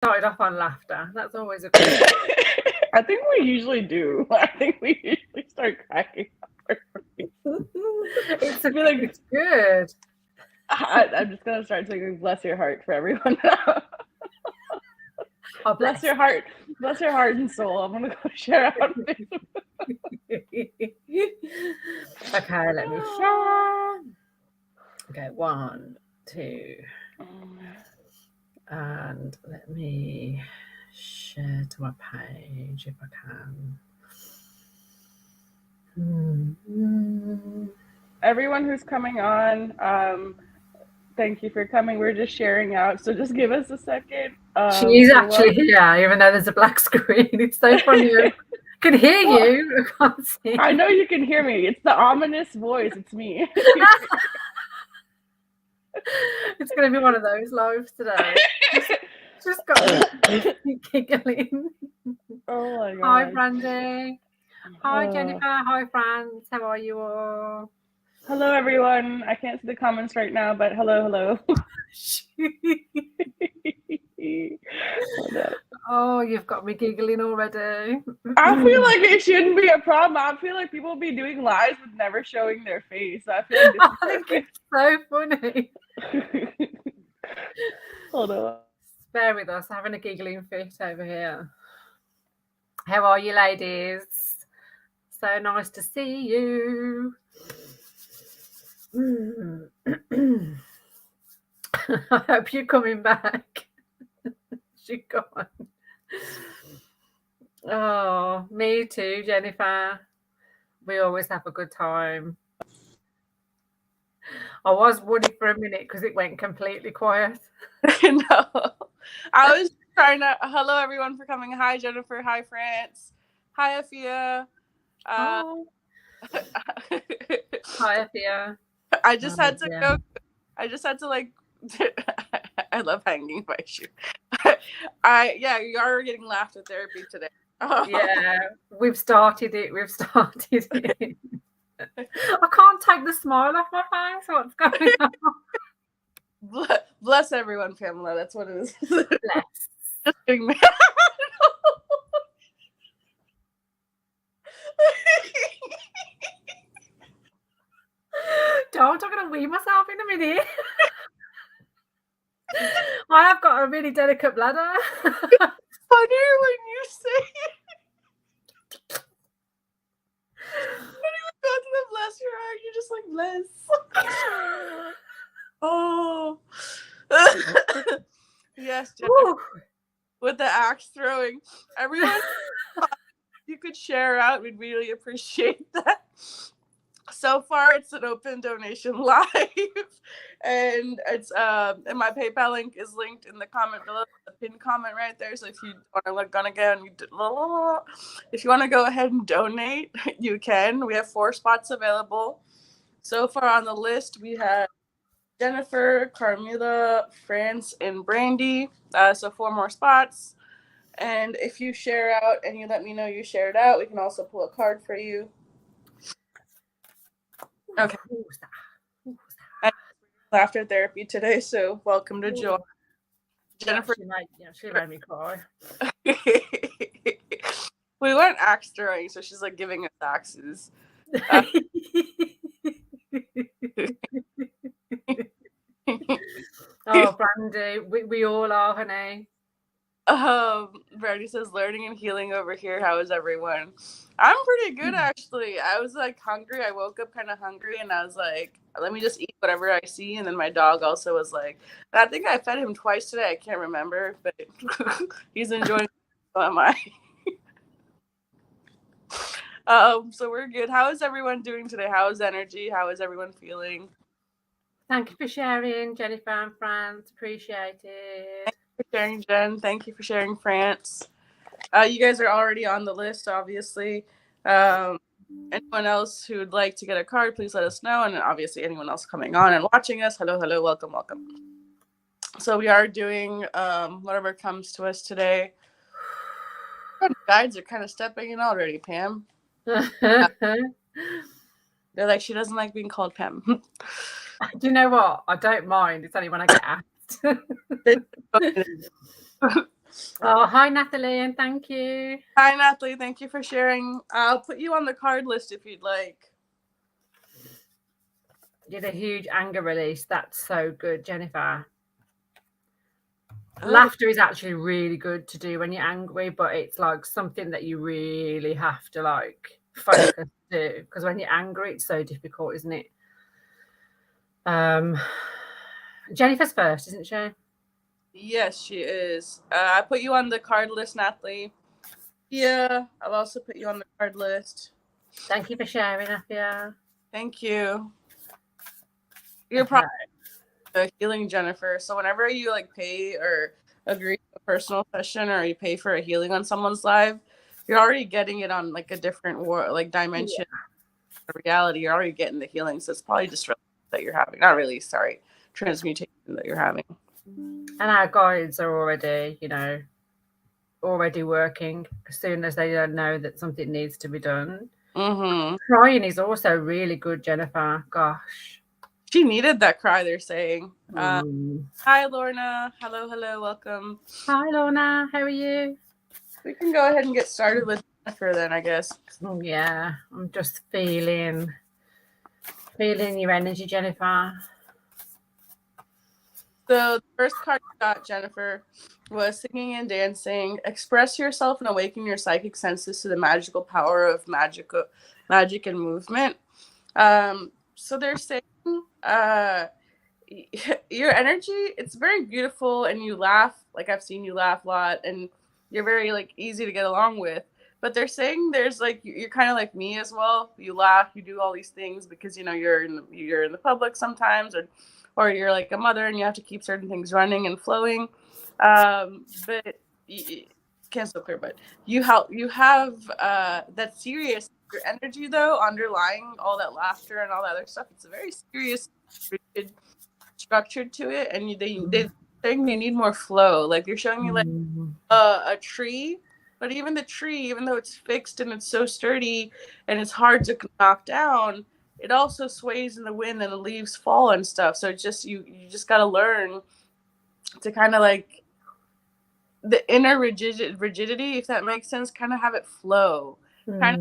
Started off on laughter. That's always a good. I think we usually do. I think we usually start cracking up. It's I feel like it's good. I'm just gonna start singing "Bless Your Heart" for everyone now. Oh, Bless your heart and soul. I'm gonna go share out. Okay, let me share. Okay, 1, 2, and let me share to my page if I can. Everyone who's coming on, thank you for coming. We're just sharing out, so just give us a second. She's You're actually welcome. here, even though there's a black screen. It's so funny. I can hear Well, you. I can't see. I know you can hear me. It's the ominous voice. It's me. It's going to be one of those lives today. Just got me giggling. Oh my Hi, god. Brandy. Hi, Jennifer. Hi, Franz. How are you all? Hello, everyone. I can't see the comments right now, but hello. Hold up. Oh, you've got me giggling already. I feel like it shouldn't be a problem. I feel like people be doing lives with never showing their face. So I feel like this is I think perfect. it's so funny. Hold on. Bear with us, having a giggling fit over here. How are you, ladies? So nice to see you. I hope you're coming back. She's gone. Oh, me too, Jennifer. We always have a good time. I was worried for a minute because it went completely quiet. No, I was trying to. Hello, everyone, for coming. Hi, Jennifer. Hi, France. Hi, Afia. Oh, hi, Afia. I just Oh, had to yeah. go. I just had to like. I love hanging by shoe. You are getting laughed at therapy today. Yeah, we've started it. We've started it. I can't take the smile off my face. What's going on? Bless everyone, Pamela. That's what it is. Bless. Don't, I'm going to wee myself in a minute. I have got a really delicate bladder. Funnier when you say it. When you go to the bless your heart, you're just like, bless. Oh. Yes, Jennifer. With the axe throwing. Everyone, you could share out. We'd really appreciate that. So far, it's an open donation live, and it's and my PayPal link is linked in the comment below, the pinned comment right there. So if you want to if you want to go ahead and donate, you can. We have 4 spots available. So far on the list, we have Jennifer, Carmela, France, and Brandy. So 4 more spots. And if you share out and you let me know you shared out, we can also pull a card for you. Okay. Laughter therapy today, so welcome to join. Jennifer, she made me cry. We went axe throwing, so she's like giving us axes. Oh, Brandy, we all are, honey. Brandy says learning and healing over here. How is everyone? I'm pretty good, actually. I was like hungry. I woke up kind of hungry, and I was like, let me just eat whatever I see. And then my dog also was like, I think I fed him twice today. I can't remember, but he's enjoying it. So am I. So we're good. How is everyone doing today? How is energy? How is everyone feeling? Thank you for sharing, Jennifer and France. Appreciate it. Thank you for sharing, Jen. Thank you for sharing, France. You guys are already on the list, obviously. Anyone else who would like to get a card, please let us know. And obviously anyone else coming on and watching us, hello, welcome. So we are doing whatever comes to us today. Guides are kind of stepping in already, Pam. They're like, she doesn't like being called Pam. Do you know what? I don't mind. It's only when I get asked. Oh, hi, Natalie, and thank you. Hi, Natalie. Thank you for sharing. I'll put you on the card list if you'd like. Did a huge anger release. That's so good, Jennifer. Oh, Laughter is actually really good to do when you're angry, but it's like something that you really have to like focus to, because when you're angry, it's so difficult, isn't it? Jennifer's first, isn't she? yes, she is. I put you on the card list, Natalie. Yeah, I'll also put you on the card list. Thank you for sharing, Afia. Thank you. You're Okay. probably a healing Jennifer. So whenever you like pay or agree to a personal session or you pay for a healing on someone's life, you're already getting it on like a different like dimension of reality. You're already getting the healing. So it's probably just that you're having. Not really, sorry. Transmutation that you're having. And our guides are already, already working as soon as they know that something needs to be done. Mm-hmm. Crying is also really good, Jennifer. Gosh. She needed that cry, they're saying. Mm. Hi, Lorna. Hello, welcome. Hi, Lorna. How are you? We can go ahead and get started with Jennifer then, I guess. Oh, yeah. I'm just feeling your energy, Jennifer. So the first card you got, Jennifer, was singing and dancing. Express yourself and awaken your psychic senses to the magical power of magic and movement. So they're saying your energy, it's very beautiful, and you laugh. Like I've seen you laugh a lot, and you're very like easy to get along with. But they're saying there's like you're kind of like me as well. You laugh, you do all these things because you're in the public sometimes, or you're like a mother and you have to keep certain things running and flowing. But can't so clear, but you have that serious your energy though underlying all that laughter and all that other stuff. It's a very serious, rigid structure to it, and they saying you need more flow. Like you're showing me like a tree, but even the tree, even though it's fixed and it's so sturdy and it's hard to knock down, it also sways in the wind and the leaves fall and stuff. So it's just you just got to learn to kind of like the inner rigidity, if that makes sense, kind of have it flow. Kind of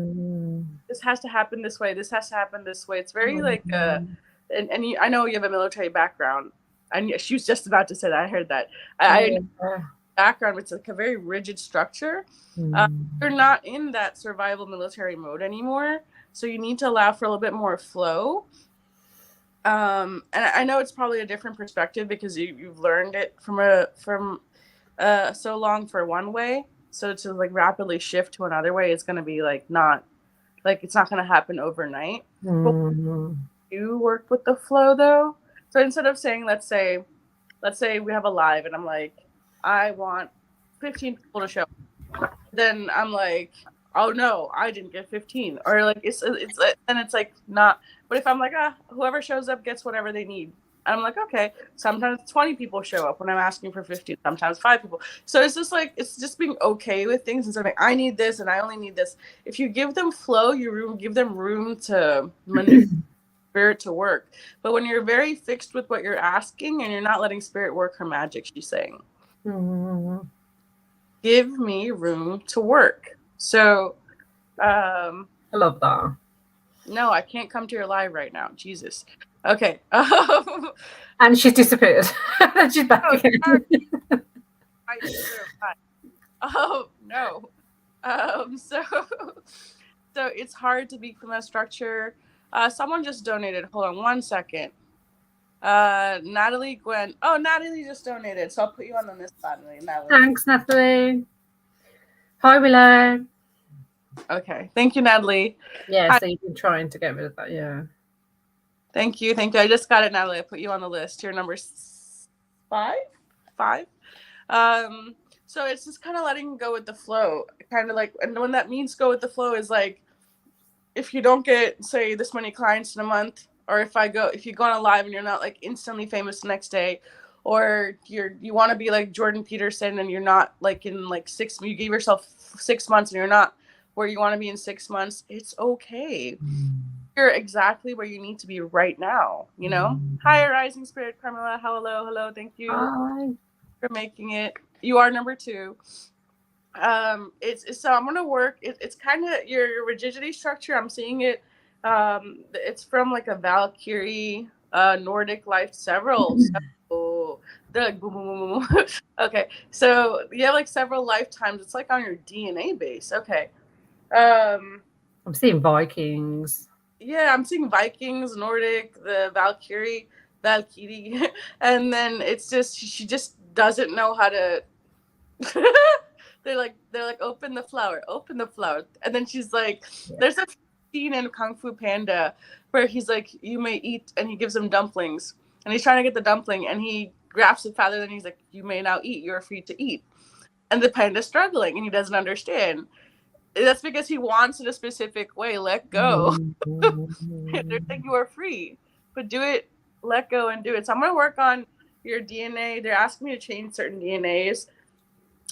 this has to happen this way. This has to happen this way. It's very like and I know you have a military background. And she was just about to say that. I heard that. I background, it's like a very rigid structure. You're not in that survival military mode anymore, so you need to allow for a little bit more flow. And I know it's probably a different perspective because you've learned it from so long for one way, so to like rapidly shift to another way is going to be like not like it's not going to happen overnight. But you work with the flow though, so instead of saying let's say we have a live and I'm like I want 15 people to show up. Then I'm like, oh no, I didn't get 15. Or like it's and it's like not. But if I'm like whoever shows up gets whatever they need. And I'm like, okay. Sometimes 20 people show up when I'm asking for 15. Sometimes 5 people. So it's just like it's just being okay with things instead of like I need this and I only need this. If you give them flow, you give them room to maneuver spirit to work. But when you're very fixed with what you're asking and you're not letting spirit work her magic, she's saying, give me room to work. So I love that. No, I can't come to your live right now. Jesus. Okay. And she's disappeared. She's back again. No. So it's hard to be from that structure. Someone just donated. Hold on 1 second. Natalie Gwen. Oh, Natalie just donated. So I'll put you on this side, Natalie. Thanks, Natalie. Hi, Willow. Okay. Thank you, Natalie. Yeah, so you've been trying to get rid of that, yeah. Thank you. I just got it, Natalie. I put you on the list. You're number 5? So it's just kind of letting go with the flow. Kind of like, and when that means go with the flow is like, if you don't get, say, this many clients in a month, or if you go on a live and you're not like instantly famous the next day, or you want to be like Jordan Peterson and you're not like in like you gave yourself 6 months and you're not where you want to be in 6 months, it's okay. You're exactly where you need to be right now, Hi, Rising Spirit, Pamela. Hello. Thank you for making it. You are number 2. It's so I'm gonna work. It's kind of your rigidity structure. I'm seeing it. It's from like a Valkyrie, Nordic life. Several. They're like boom, boom, boom, boom. Okay, so you have like several lifetimes. It's like on your DNA base. Okay. I'm seeing Vikings. Yeah, I'm seeing Vikings, Nordic, the Valkyrie, and then it's just she just doesn't know how to. they're like open the flower, and then she's like, Yeah. there's a scene in Kung Fu Panda where he's like, you may eat, and he gives him dumplings, and he's trying to get the dumpling, and he grabs the feather, and he's like, you may now eat. You are free to eat, and the panda's struggling, and he doesn't understand. That's because he wants it a specific way. Let go. They're saying you are free, but do it. Let go and do it. So I'm gonna work on your DNA. They're asking me to change certain DNAs.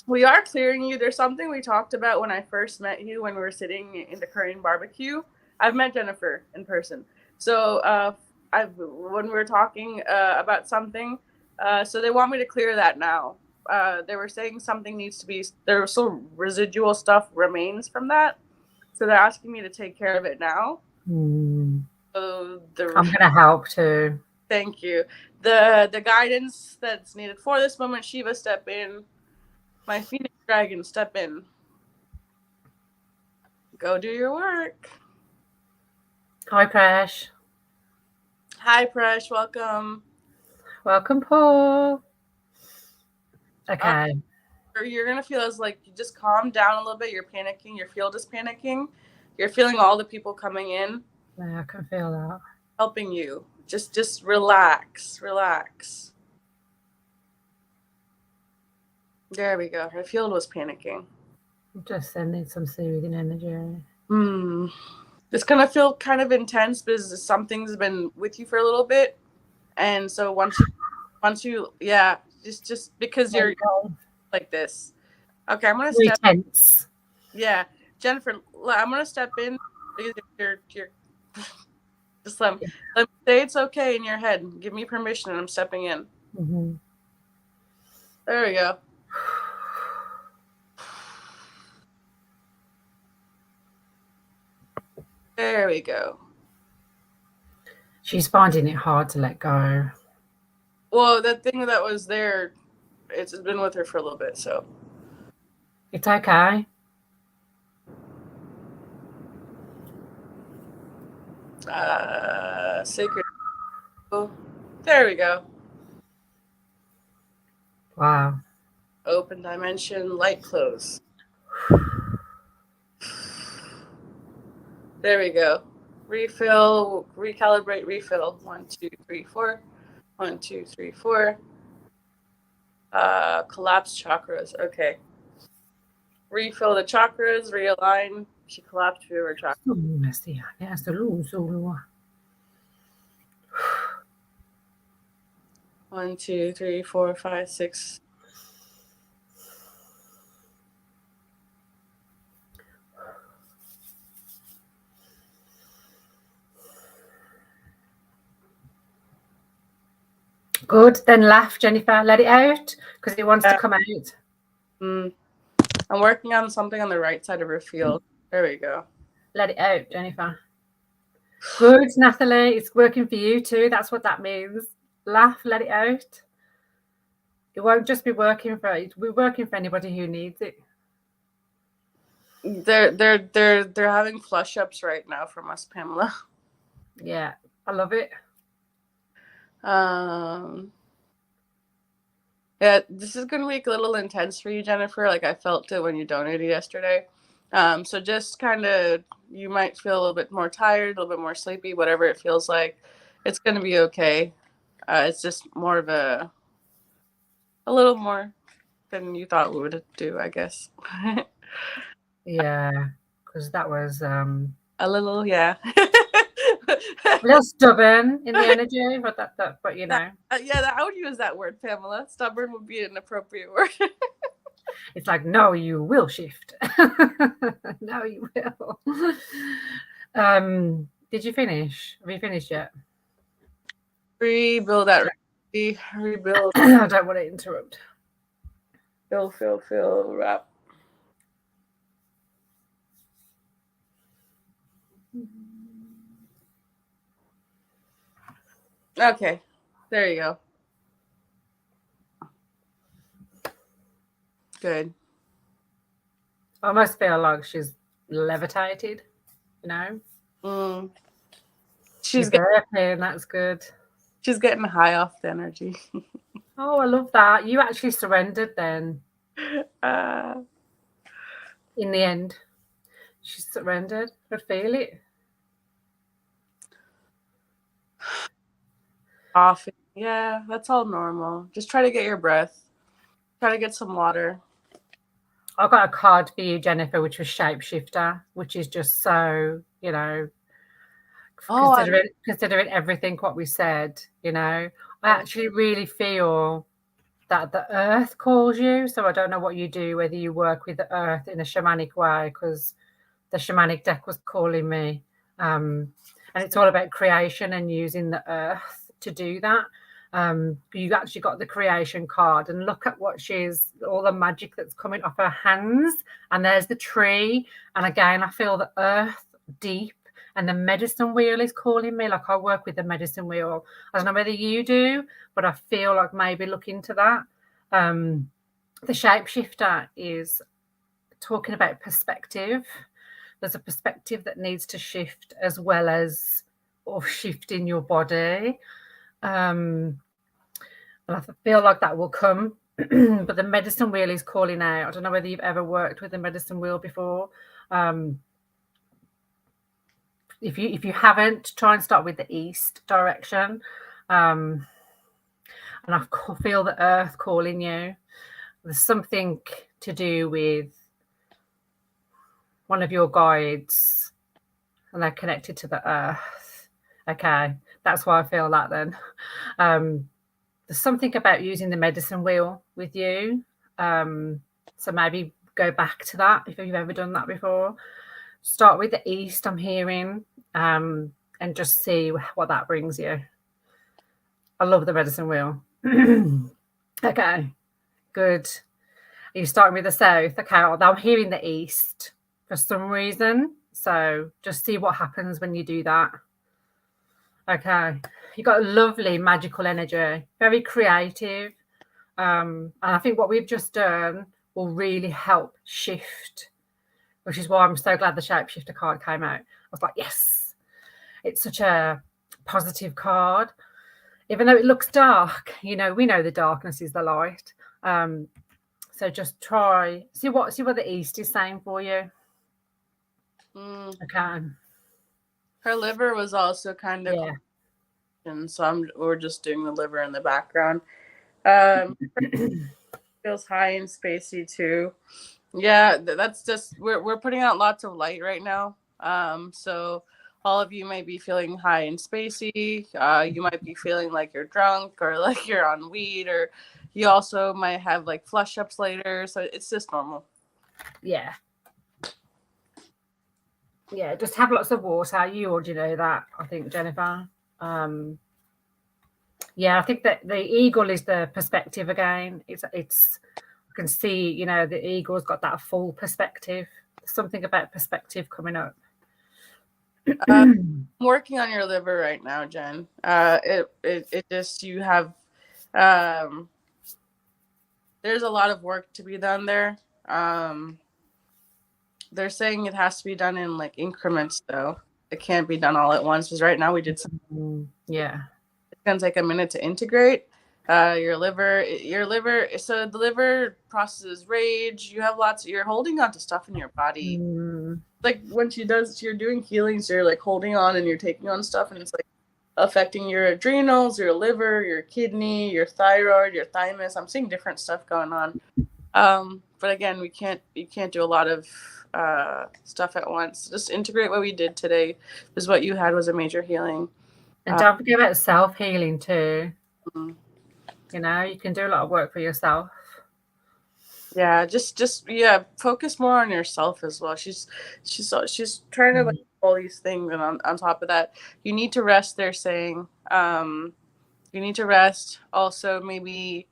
We are clearing you. There's something we talked about when I first met you when we were sitting in the Korean barbecue. I've met Jennifer in person. So when we were talking about something, so they want me to clear that now. They were saying something needs to be, there was still residual stuff remains from that. So they're asking me to take care of it now. So I'm gonna help too. Thank you. The guidance that's needed for this moment, Shiva, step in. My Phoenix Dragon, step in. Go do your work. Hi, Presh. Hi, Presh. Welcome. Welcome, Paul. Okay. You're going to feel as like you just calm down a little bit. You're panicking. Your field is panicking. You're feeling all the people coming in. Yeah, I can feel that. Helping you. Just relax. Relax. There we go. Her field was panicking. I'm just sending some soothing energy. It's going to feel kind of intense because something's been with you for a little bit. And so once you, yeah, just because you're like this. Okay, I'm going to step. Tense. Yeah. Jennifer, I'm going to step in because you're just let me say it's okay in your head. Give me permission and I'm stepping in. Mm-hmm. There we go. There we go. She's finding it hard to let go. Well, that thing that was there, it's been with her for a little bit, so. It's okay. Sacred. Oh, there we go. Wow. Open dimension, light close. There we go. Refill, recalibrate, refill. 1, 2, 3, 4. 1, 2, 3, 4. Collapse chakras. Okay. Refill the chakras, realign. She collapsed through her chakras. 1, 2, 3, 4, 5, 6. Good. Then laugh, Jennifer. Let it out because it wants to come out. I'm working on something on the right side of her field. There we go. Let it out, Jennifer. Good, Natalie. It's working for you too. That's what that means. Laugh, let it out. It won't just be working for it. We're working for anybody who needs it. They're having flush ups right now from us, Pamela. Yeah, I love it. Yeah, this is gonna be a little intense for you, Jennifer. Like I felt it when you donated yesterday. So just kind of, you might feel a little bit more tired, a little bit more sleepy, whatever it feels like. It's gonna be okay. It's just more of a little more than you thought we would do, I guess. Yeah, because that was a little, yeah. a little stubborn in the energy, but you know. Yeah, I would use that word, Pamela. Stubborn would be an appropriate word. It's like, no, you will shift. No, you will. Did you finish? Have you finished yet? Rebuild that. Rebuild. I don't want to interrupt. Feel, wrap. Okay, there you go. Good. I almost feel like she's levitated, you know. Mm. You're burping, that's good. She's getting high off the energy. Oh, I love that. You actually surrendered then. In the end, she surrendered. I could feel it. Coughing. Yeah, that's all normal. Just try to get your breath. Try to get some water. I got a card for you, Jennifer, which was shapeshifter, which is just so, you know, considering everything what we said, you know, I actually really feel that the earth calls you. So I don't know what you do, whether you work with the earth in a shamanic way, because the shamanic deck was calling me. And it's all about creation and using the earth to do that. You actually got the creation card, and look at what she's, all the magic that's coming off her hands. And there's the tree. And again, I feel the earth deep. And the medicine wheel is calling me. Like, I work with the medicine wheel. I don't know whether you do, but I feel like maybe look into that. The shapeshifter is talking about perspective. There's a perspective that needs to shift, as well as or shift in your body. And I feel like that will come. But the medicine wheel is calling out. I don't know whether you've ever worked with the medicine wheel before. If you haven't, try and start with the east direction. And I feel the earth calling you. There's something to do with one of your guides, and they're connected to the earth. Okay, that's why I feel that then. There's something about using the medicine wheel with you. So maybe go back to that if you've ever done that before. Start with the east, I'm hearing, and just see what that brings you. I love the medicine wheel. Okay, good. Are you starting with the south? Okay, I'm hearing the east for some reason. So just see what happens when you do that. Okay. You've got a lovely magical energy, very creative. And I think what we've just done will really help shift, which is why I'm so glad the shapeshifter card came out. I was like, yes, it's such a positive card. Even though it looks dark, you know, we know the darkness is the light. So just try, see what the east is saying for you. Okay. Her liver was also kind of, so we're just doing the liver in the background. Feels high and spacey too. Yeah, that's just we're putting out lots of light right now. So all of you might be feeling high and spacey. You might be feeling like you're drunk or like you're on weed, or you also might have like flush ups later. So it's just normal. Yeah. Yeah, just have lots of water. You already know that, I think, Jennifer. Yeah, I think that the eagle is the perspective again. It's I can see, you know, the eagle's got that full perspective. There's something about perspective coming up. I'm working on your liver right now, Jen. It just, you have there's a lot of work to be done there. They're saying it has to be done in like increments, though. It can't be done all at once, because right now we did some. Yeah. It's gonna take a minute to integrate. Your liver. So the liver processes rage. You have you're holding on to stuff in your body. Like when you're doing healings, you're like holding on and you're taking on stuff, and it's like affecting your adrenals, your liver, your kidney, your thyroid, your thymus. I'm seeing different stuff going on. But again, you can't do a lot of stuff at once. Just integrate what we did today, because what you had was a major healing. And don't forget about self-healing too. Mm-hmm. You know, you can do a lot of work for yourself. Yeah, just focus more on yourself as well. She's trying to like all these things, and on top of that, you need to rest. They're saying you need to rest. Also, maybe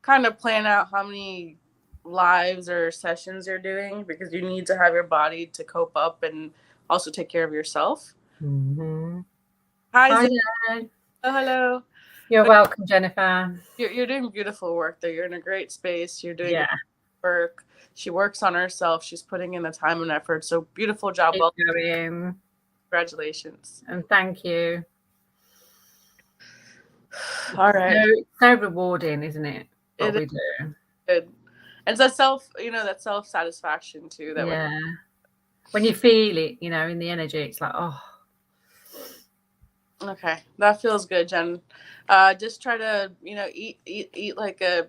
kind of plan out how many lives or sessions you're doing, because you need to have your body to cope up and also take care of yourself. Mm-hmm. Hi, Hi Zay. there. Oh, hello. You're welcome, Jennifer. You're doing beautiful work there. You're in a great space. You're doing Yeah. work. She works on herself. She's putting in the time and effort. So beautiful job. Keep Well, going. congratulations. And thank you. All right. So rewarding, isn't it? What we do. Good. And it's that self satisfaction too. That yeah. When you feel it, in the energy, it's like, oh. Okay, that feels good, Jen. Just try to, eat like a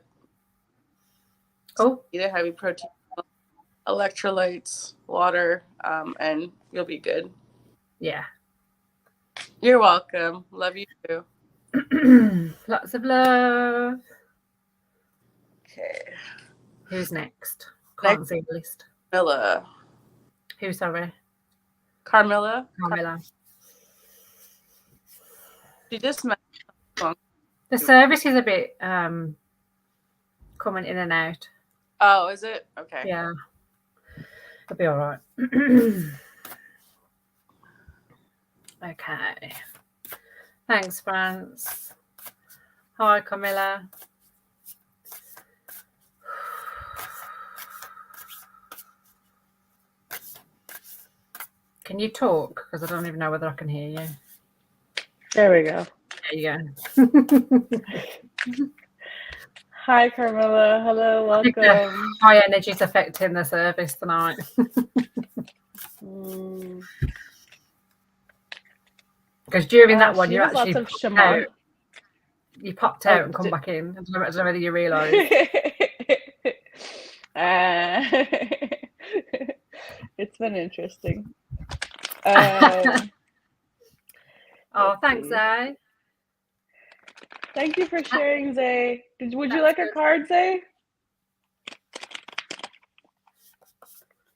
eat a heavy protein, electrolytes, water, and you'll be good. Yeah. You're welcome. Love you too. Lots of love. Okay. Who's next? Can't see the list. Carmilla. Who, sorry? Carmilla. She just met. The service is a bit coming in and out. Oh, is it? Okay. Yeah. It'll be all right. Okay. Thanks, France. Hi, Camilla. Can you talk? Because I don't even know whether I can hear you. There we go. There you go. Hi, Carmilla. Hello, welcome. High energy's affecting the service tonight. Because during that one, you actually popped out and come back in. I don't know whether you realise. It's been interesting. Oh, thanks, Zay. Thank you for sharing, Zay. Would you like a card, Zay?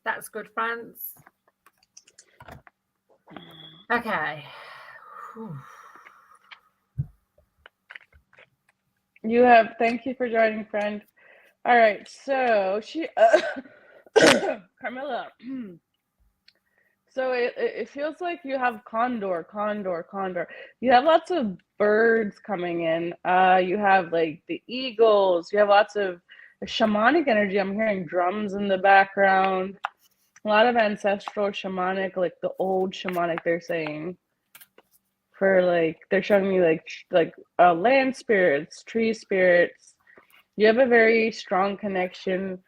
That's good, France. Okay. Thank you for joining, friend. All right, so Carmilla. So it feels like you have condor. You have lots of birds coming in. You have like the eagles. You have lots of shamanic energy. I'm hearing drums in the background. A lot of ancestral shamanic, like the old shamanic, they're saying. They're showing me like land spirits, tree spirits. You have a very strong connection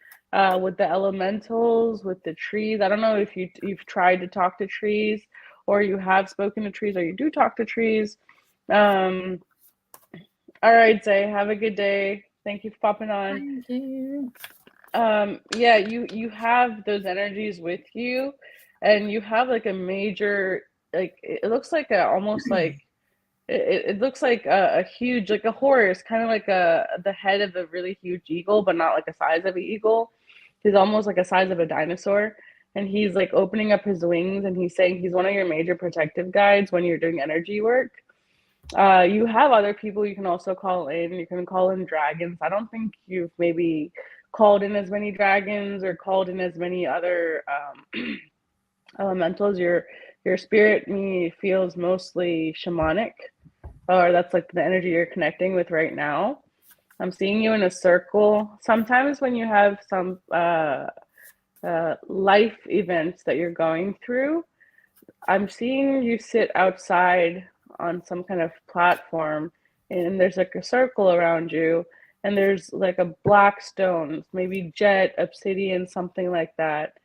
with the elementals, with the trees. I don't know if you've tried to talk to trees, or you have spoken to trees, or you do talk to trees. All right, Zay, have a good day. Thank you for popping on. Thank you. Yeah, you have those energies with you, and you have like a major, like it looks like almost like it looks like a huge, like a horse, kind of like the head of a really huge eagle, but not like the size of an eagle. He's almost like the size of a dinosaur, and he's like opening up his wings, and he's saying he's one of your major protective guides when you're doing energy work. You have other people you can also call in. You can call in dragons. I don't think you've maybe called in as many dragons or called in as many other elementals. Your spirit me feels mostly shamanic, or that's like the energy you're connecting with right now. I'm seeing you in a circle. Sometimes when you have some life events that you're going through, I'm seeing you sit outside on some kind of platform, and there's like a circle around you, and there's like a black stone, maybe jet, obsidian, something like that.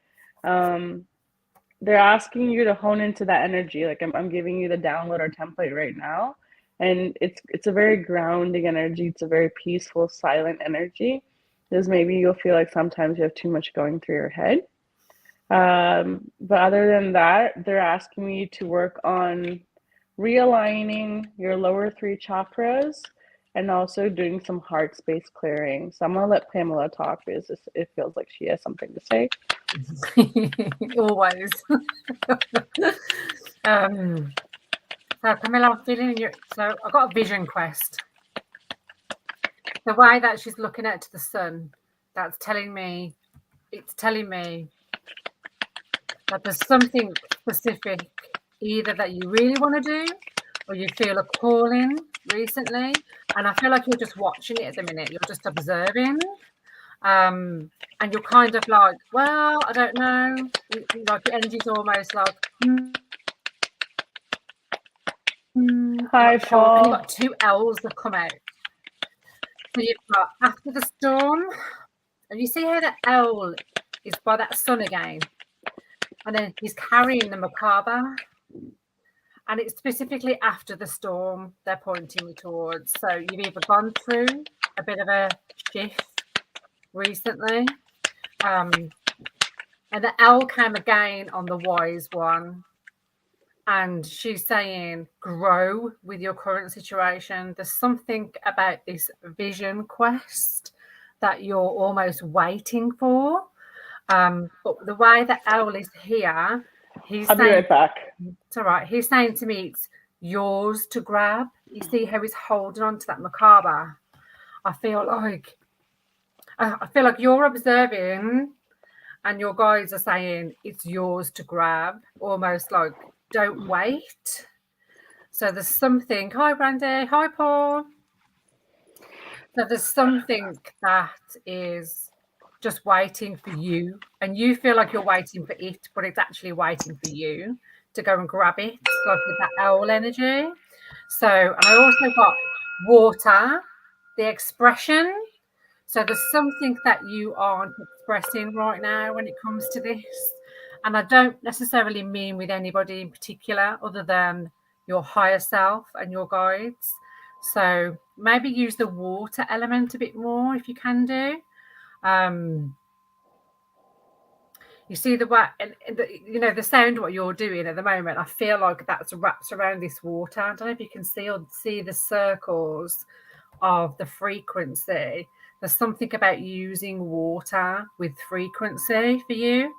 They're asking you to hone into that energy. Like I'm giving you the download or template right now, and it's a very grounding energy. It's a very peaceful, silent energy. Because maybe you'll feel like sometimes you have too much going through your head. But other than that, they're asking me to work on realigning your lower 3 chakras and also doing some heart space clearing. So I'm gonna let Pamela talk because it feels like she has something to say. Always. So Camilla, I'm feeling you. So I've got a vision quest. The way that she's looking at the sun, that's telling me, it's telling me that there's something specific either that you really want to do or you feel a calling recently. And I feel like you're just watching it at the minute. You're just observing. And you're kind of like, well, I don't know. Like your energy's almost like, I'm Hi, not sure. And you've Paul. got two L's that come out. So you've got after the storm. And you see how the L is by that sun again. And then he's carrying the macabre. And it's specifically after the storm they're pointing me towards. So you've either gone through a bit of a shift recently. And the L came again on the wise one. And she's saying, grow with your current situation. There's something about this vision quest that you're almost waiting for. But the way the owl is here, he's I'll be saying, right back. it's all right. He's saying to me, it's yours to grab. You see how he's holding on to that macabre. I feel like you're observing, and your guides are saying it's yours to grab. Almost like don't wait. So there's something. Hi, Brandy. Hi, Paul. So there's something that is just waiting for you, and you feel like you're waiting for it, but it's actually waiting for you to go and grab it, like with that owl energy. So, and I also got water, the expression. So there's something that you aren't expressing right now when it comes to this. And I don't necessarily mean with anybody in particular other than your higher self and your guides. So maybe use the water element a bit more if you can do. You see the way, and the sound what you're doing at the moment. I feel like that's wrapped around this water. I don't know if you can see the circles of the frequency. There's something about using water with frequency for you.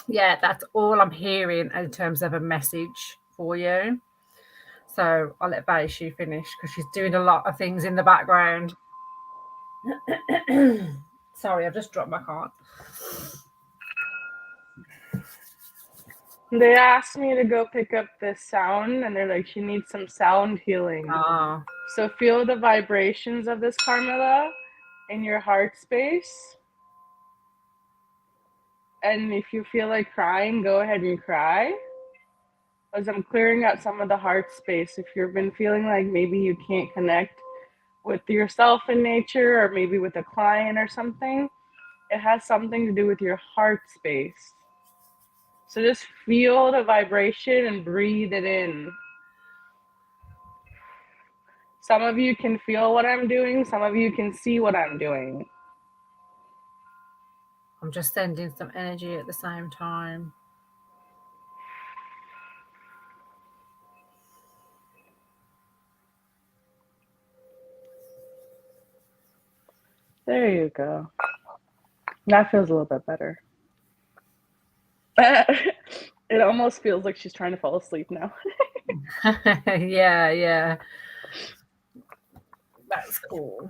Yeah, that's all I'm hearing in terms of a message for you. So I'll let Baishu finish because she's doing a lot of things in the background. Sorry, I've just dropped my card. They asked me to go pick up this sound, and they're like, she needs some sound healing. Oh. So feel the vibrations of this, Carmela, in your heart space. And if you feel like crying, go ahead and cry. As I'm clearing out some of the heart space, if you've been feeling like maybe you can't connect with yourself in nature, or maybe with a client or something, it has something to do with your heart space. So just feel the vibration and breathe it in. Some of you can feel what I'm doing. Some of you can see what I'm doing. I'm just sending some energy at the same time. There you go. That feels a little bit better. It almost feels like she's trying to fall asleep now. Yeah. That's cool.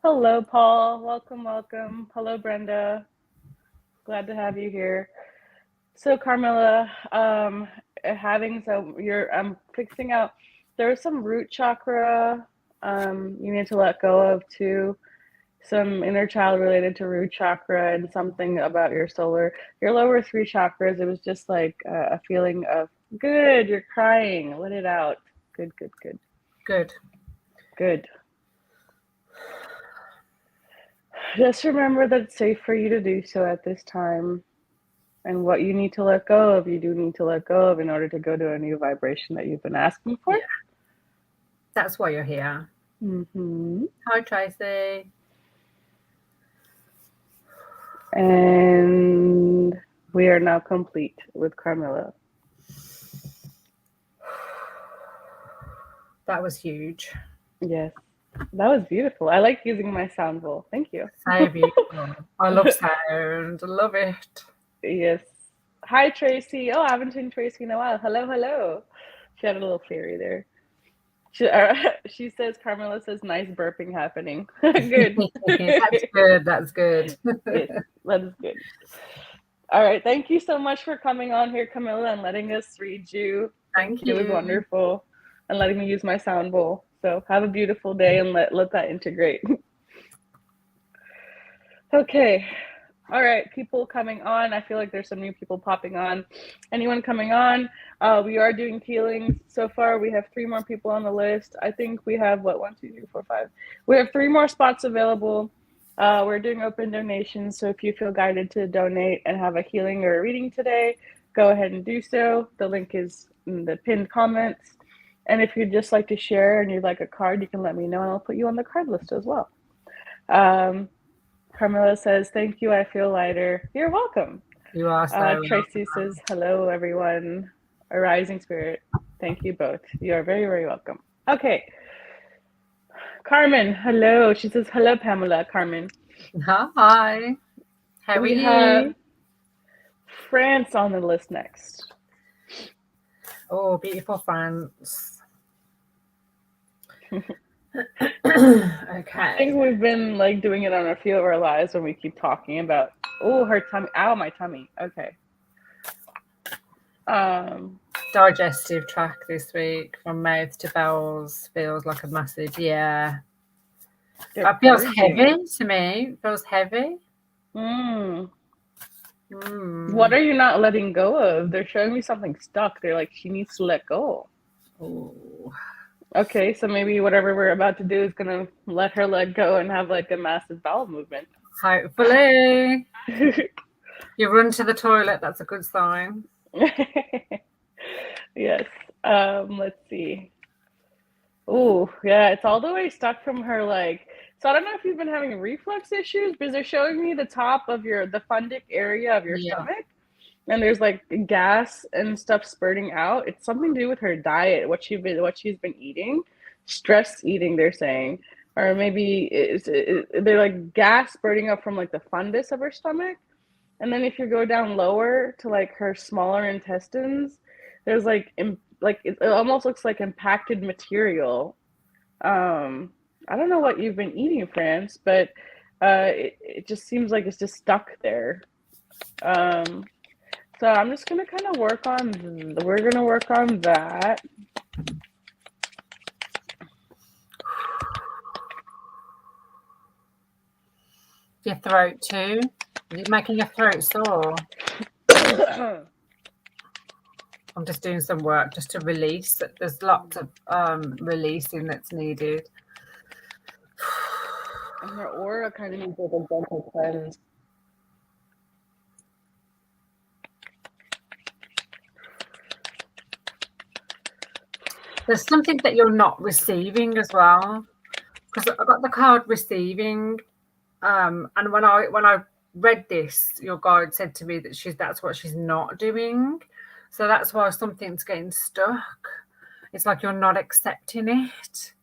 Hello, Paul. Welcome. Hello, Brenda. Glad to have you here. So, Carmela, I'm fixing out. There's some root chakra you need to let go of too. Some inner child related to root chakra and something about your lower three chakras. It was just like a feeling of good. You're crying. Let it out. Good. Just remember that it's safe for you to do so at this time. And what you need to let go of, you do need to let go of in order to go to a new vibration that you've been asking for. Yeah. That's why you're here. Mm-hmm. Hi, Tracy. And we are now complete with Carmela. That was huge. Yes, that was beautiful. I like using my sound bowl. Thank you. So beautiful. I love sound. I love it. Yes. Hi, Tracy. Oh, I haven't seen Tracy in a while. Hello. She had a little fairy there. She says, Carmela says, nice burping happening. Good. That's good. That's good. Yes, that is good. All right. Thank you so much for coming on here, Camilla, and letting us read you. Thank It was you. wonderful. And letting me use my sound bowl. So have a beautiful day and let that integrate. Okay. All right, people coming on. I feel like there's some new people popping on. Anyone coming on? We are doing healings. So far, we have 3 more people on the list. I think we have, 1, 2, 3, 4, 5. We have 3 more spots available. We're doing open donations. So if you feel guided to donate and have a healing or a reading today, go ahead and do so. The link is in the pinned comments. And if you'd just like to share and you'd like a card, you can let me know and I'll put you on the card list as well. Carmela says, thank you, I feel lighter. You're welcome. You are so Tracy says, hello, everyone. A rising spirit. Thank you both. You are very, very welcome. Okay. Carmen, hello. She says, hello, Pamela. Carmen. Hi. How are We you? have France on the list next. Oh, beautiful France. Okay. I think we've been like doing it on a few of our lives when we keep talking about, oh, her tummy. Ow, my tummy. Okay. Digestive tract this week from mouth to bowels feels like a massive, yeah. It feels heavy to me. It feels heavy. What are you not letting go of? They're showing me something stuck. They're like, she needs to let go. Oh. Okay, so maybe whatever we're about to do is going to let her let go and have like a massive bowel movement. Hopefully. You run to the toilet, that's a good sign. Yes. Let's see. Oh, yeah, it's all the way stuck from her like. So I don't know if you've been having reflux issues, because they're showing me the top of the fundic area of your stomach. And there's like gas and stuff spurting out. It's something to do with her diet, what she's been eating, stress eating. They're saying, or maybe they're like gas spurting up from like the fundus of her stomach, and then if you go down lower to like her smaller intestines, there's like it almost looks like impacted material. I don't know what you've been eating, France, but it just seems like it's just stuck there. So I'm just going to kind of work on that. Your throat too? Are you making your throat sore? I'm just doing some work just to release. There's lots of releasing that's needed. And her aura kind of needs like a gentle cleanse. There's something that you're not receiving as well, because I got the card receiving, and when I read this, your guide said to me that that's what she's not doing. So that's why something's getting stuck. It's like you're not accepting it.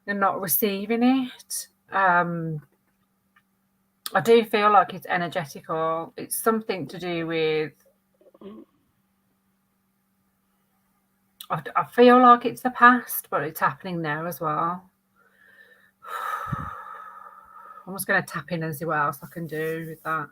You're not receiving it. I do feel like it's energetical. It's something to do with, I feel like it's the past, but it's happening now as well. I'm just going to tap in and see what else I can do with that.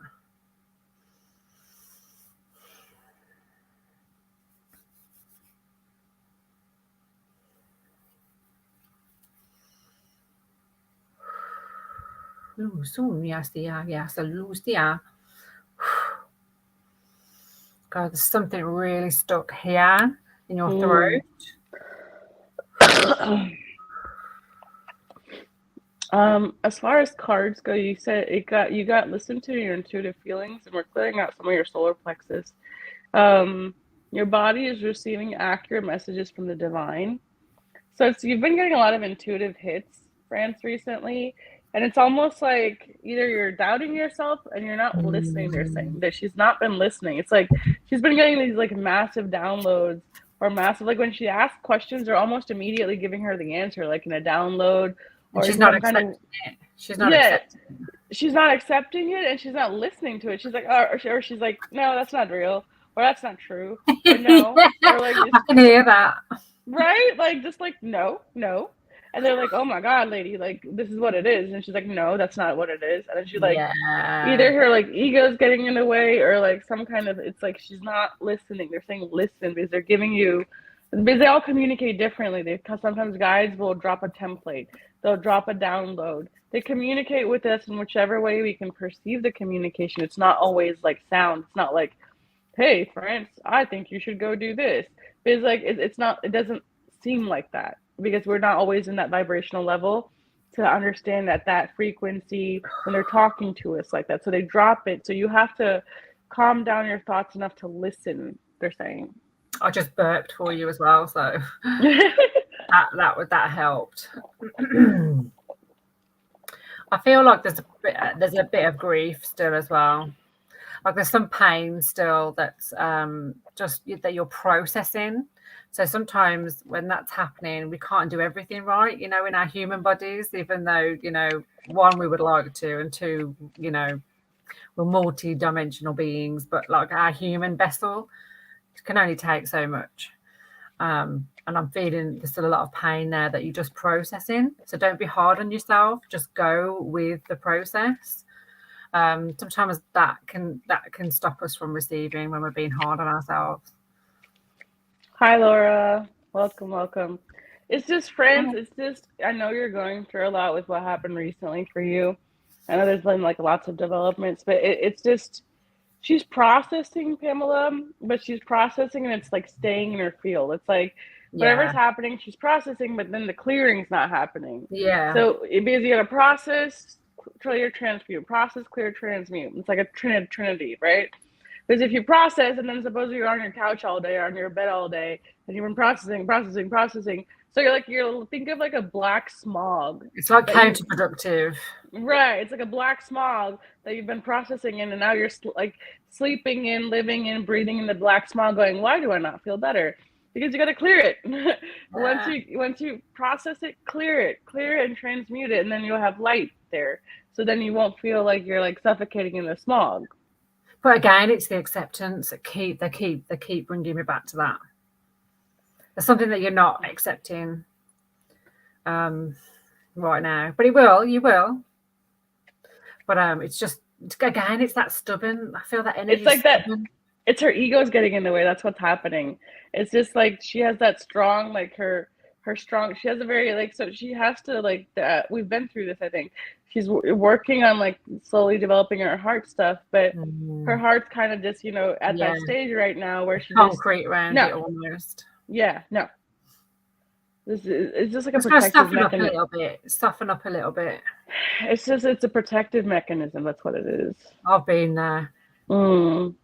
Lucia. God, there's something really stuck here in your throat. As far as cards go, you said you got listen to your intuitive feelings, and we're clearing out some of your solar plexus. Your body is receiving accurate messages from the divine. So you've been getting a lot of intuitive hits, France, recently. And it's almost like either you're doubting yourself and you're not listening. They're saying that she's not been listening. It's like she's been getting these like massive downloads or massive, like when she asks questions, they're almost immediately giving her the answer, like in a download. Or she's not accepting it. She's not accepting it. She's not accepting it, and she's not listening to it. She's like, or she's like, no, that's not real, or that's not true, or no, or like I can hear that. Right? Like, just like, no, no. And they're like, oh my God, lady, like, this is what it is. And she's like, no, that's not what it is. And then she's like, either Yeah. her like ego's getting in the way or like some kind of, it's like she's not listening. They're saying listen because they're giving you, because they all communicate differently. Sometimes guides will drop a template, they'll drop a download. They communicate with us in whichever way we can perceive the communication. It's not always like sound. It's not like, hey, France, I think you should go do this. It's like it's not. It doesn't seem like that because we're not always in that vibrational level to understand that frequency when they're talking to us like that. So they drop it. So you have to calm down your thoughts enough to listen. They're saying. I just burped for you as well, so that helped. I feel like there's a bit of grief still as well. Like there's some pain still that's just that you're processing. So sometimes when that's happening, we can't do everything right, in our human bodies, even though, one, we would like to, and two, we're multi-dimensional beings, but like our human vessel can only take so much. And I'm feeling there's still a lot of pain there that you're just processing. So don't be hard on yourself. Just go with the process. Sometimes that can stop us from receiving when we're being hard on ourselves. Hi, Laura. Welcome, welcome. It's just friends. It's just I know you're going through a lot with what happened recently for you. I know there's been like lots of developments, but it's just she's processing, Pamela, but she's processing and it's like staying in her field. It's like whatever's Yeah, happening, she's processing, but then the clearing's not happening. yeah. So because you gotta process, clear, transmute, process, clear, transmute. It's like a trinity, right? Because if you process and then suppose you're on your couch all day or on your bed all day and you've been processing, so you're think of like a black smog It's like that you counterproductive. right. It's like a black smog that you've been processing in, and now you're like sleeping in, living in, breathing in the black smog, going, "Why do I not feel better?" Because you got to clear it. once you process it, clear it, and transmute it, and then you'll have light there. So then you won't feel like you're like suffocating in the smog. But again, it's the acceptance that they keep bringing me back to that. There's something that you're not accepting right now, but you will. But it's just again, it's that stubborn. I feel that It's energy like that. stubborn. It's her ego's getting in the way. That's what's happening. It's just like she has that strong, like her strong. She has a very like so she has to like. We've been through this. I think she's working on like slowly developing her heart stuff, but her heart's kind of just at Yeah, that stage right now where she just concrete around no, it almost. yeah, no. This is it's just like a Just gotta protective soften up a mechanism. little bit. Soften up a little bit. It's a protective mechanism. That's what it is. I've been there. Mm.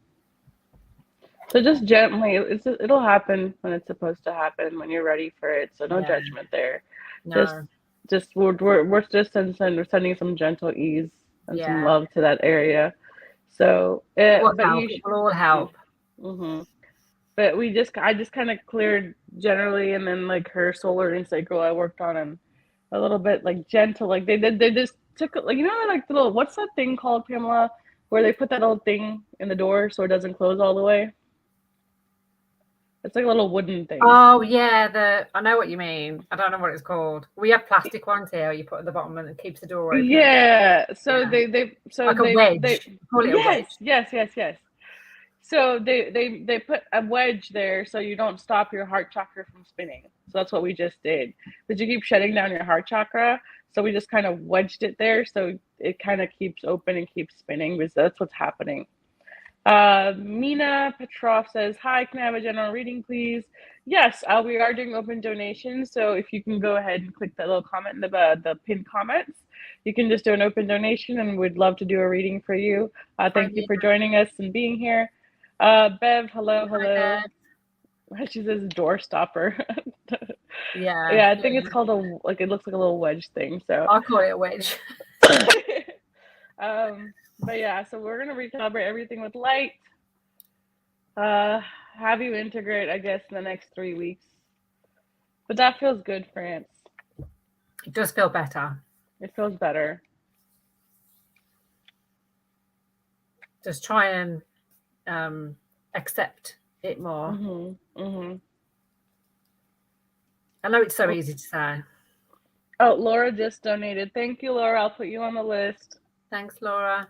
So just gently, it'll happen when it's supposed to happen when you're ready for it. So no Yeah. judgment there. Just No. just we're just sending some gentle ease and some Yeah. love to that area. So, It will but help. It will all help. mm-hmm. But I just kind of cleared generally, and then like her solar and sacral, I worked on and a little bit like gentle, like they just took like like the little what's that thing called, Pamela, where they put that little thing in the door so it doesn't close all the way. It's like a little wooden thing. Oh yeah, I know what you mean. I don't know what it's called. We have plastic ones here you put at the bottom and it keeps the door open. Yeah. So Yeah. so Like a they wedge. Call it a wedge. yes. So they put a wedge there so you don't stop your heart chakra from spinning. So that's what we just did. Because you keep shutting down your heart chakra. So we just kind of wedged it there so it kind of keeps open and keeps spinning because that's what's happening. Mina Petrov says, "Hi, can I have a general reading, please?" Yes, we are doing open donations. So if you can go ahead and click that little comment in the pinned comments, you can just do an open donation, and we'd love to do a reading for you. Thank you for joining us and being here. Bev, hello. She says door stopper. Yeah. Yeah, I think it's called it looks like a little wedge thing. So I'll call it a wedge. but yeah, so we're gonna recalibrate everything with light. Have you integrate, I guess, in the next 3 weeks. But that feels good, France. It does feel better. It feels better. Just try and accept it more. Mm-hmm. Mm-hmm. I know it's so easy to say. Oh, Laura just donated. Thank you, Laura. I'll put you on the list. Thanks, Laura.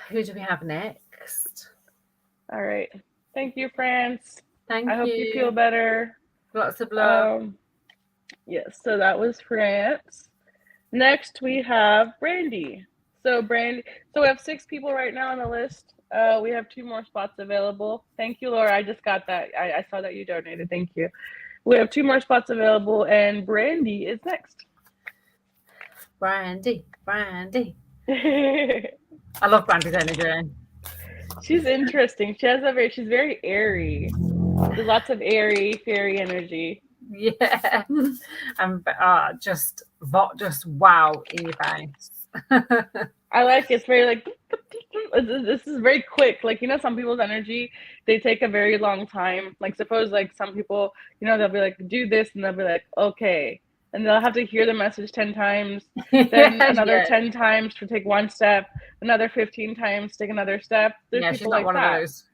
Who do we have next? All right. Thank you, France. Thank I hope you feel you. better. Lots of love. Yes, so that was France. Next, we have Brandy. So we have 6 people right now on the list. We have 2 more spots available. Thank you, Laura. I just got that. I saw that you donated. Thank you. We have 2 more spots available, and Brandy is next. Brandy. I love Brandy's energy. She's interesting. She's very airy. There's lots of airy, fairy energy. Yeah. And just wow in your face. I like it. It's very like, this is very quick. Like, some people's energy, they take a very long time. Like, suppose like some people, they'll be like, do this, and they'll be like, okay. And they'll have to hear the message 10 times, then another 10 times to take one step, another 15 times to take another step. There's people she's not like one that. of those.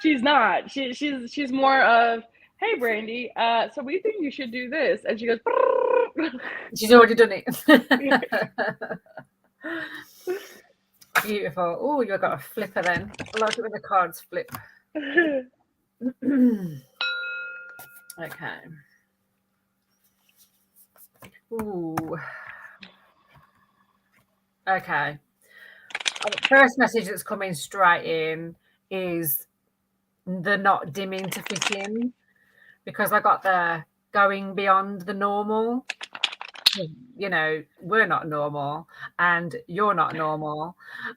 She's not. She's more of, hey, Brandy, so we think you should do this. And she goes, she's already done it. Beautiful. Oh, you've got a flipper then. I like it when the cards flip. Okay. Ooh. Okay. The first message that's coming straight in is the not dimming to fit in, because I got the going beyond the normal. We're not normal and you're not normal.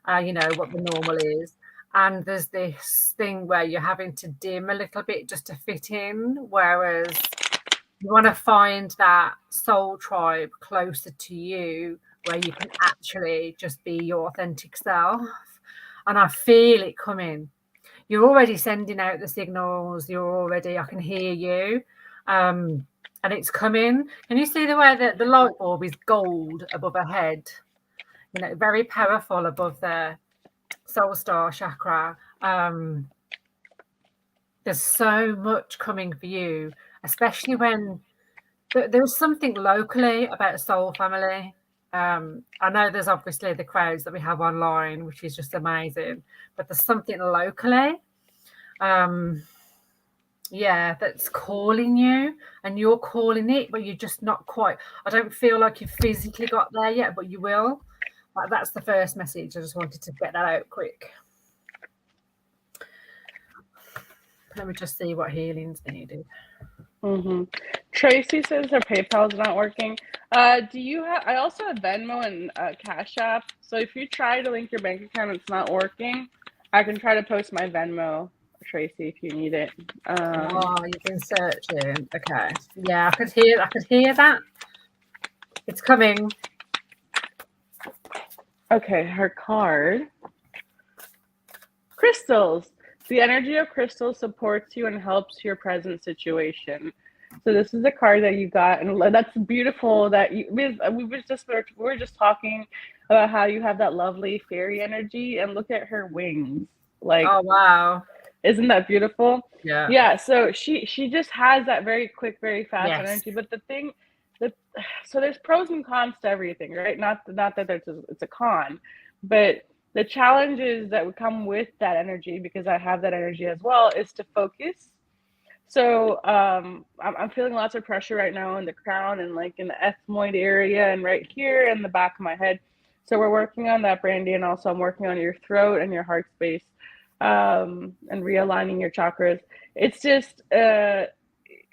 You know what the normal is. And there's this thing where you're having to dim a little bit just to fit in, whereas you want to find that soul tribe closer to you where you can actually just be your authentic self. And I feel it coming. You're already sending out the signals. I can hear you. And it's coming. Can you see the way that the light bulb is gold above her head? Very powerful above the soul star chakra. There's so much coming for you, especially when there's something locally about soul family. I know there's obviously the crowds that we have online, which is just amazing, but there's something locally. That's calling you, and you're calling it, but you're just not quite. I don't feel like you've physically got there yet, but you will. That's the first message. I just wanted to get that out quick. Let me just see what healing's needed. Tracy says her PayPal's not working. Do you have? I also have Venmo and Cash App. So if you try to link your bank account, and it's not working, I can try to post my Venmo, Tracy, if you need it. You've been searching. Okay. Yeah, I could hear that. It's coming. Okay, her card. Crystals. The energy of crystals supports you and helps your present situation. So this is a card that you got, and that's beautiful. That we were just talking about how you have that lovely fairy energy, and look at her wings. Like, oh wow, isn't that beautiful? Yeah. So she just has that very quick, very fast energy. But so there's pros and cons to everything, right? Not that it's a con, but the challenges that would come with that energy, because I have that energy as well, is to focus. So I'm feeling lots of pressure right now in the crown and like in the ethmoid area and right here in the back of my head. So we're working on that, Brandy, and also I'm working on your throat and your heart space, and realigning your chakras. It's just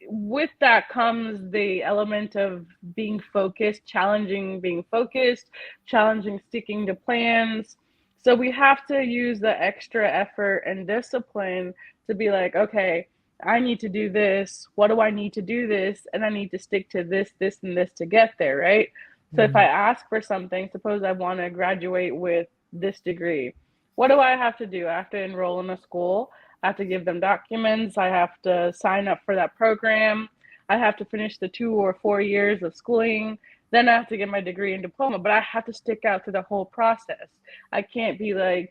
with that comes the element of being focused, challenging being focused, challenging sticking to plans. So we have to use the extra effort and discipline to be like, okay, I need to do this. What do I need to do this? And I need to stick to this, and this to get there, right? So if I ask for something, suppose I want to graduate with this degree, what do I have to do? I have to enroll in a school. I have to give them documents. I have to sign up for that program. I have to finish the 2 or 4 years of schooling. Then I have to get my degree and diploma, but I have to stick out to the whole process. I can't be like,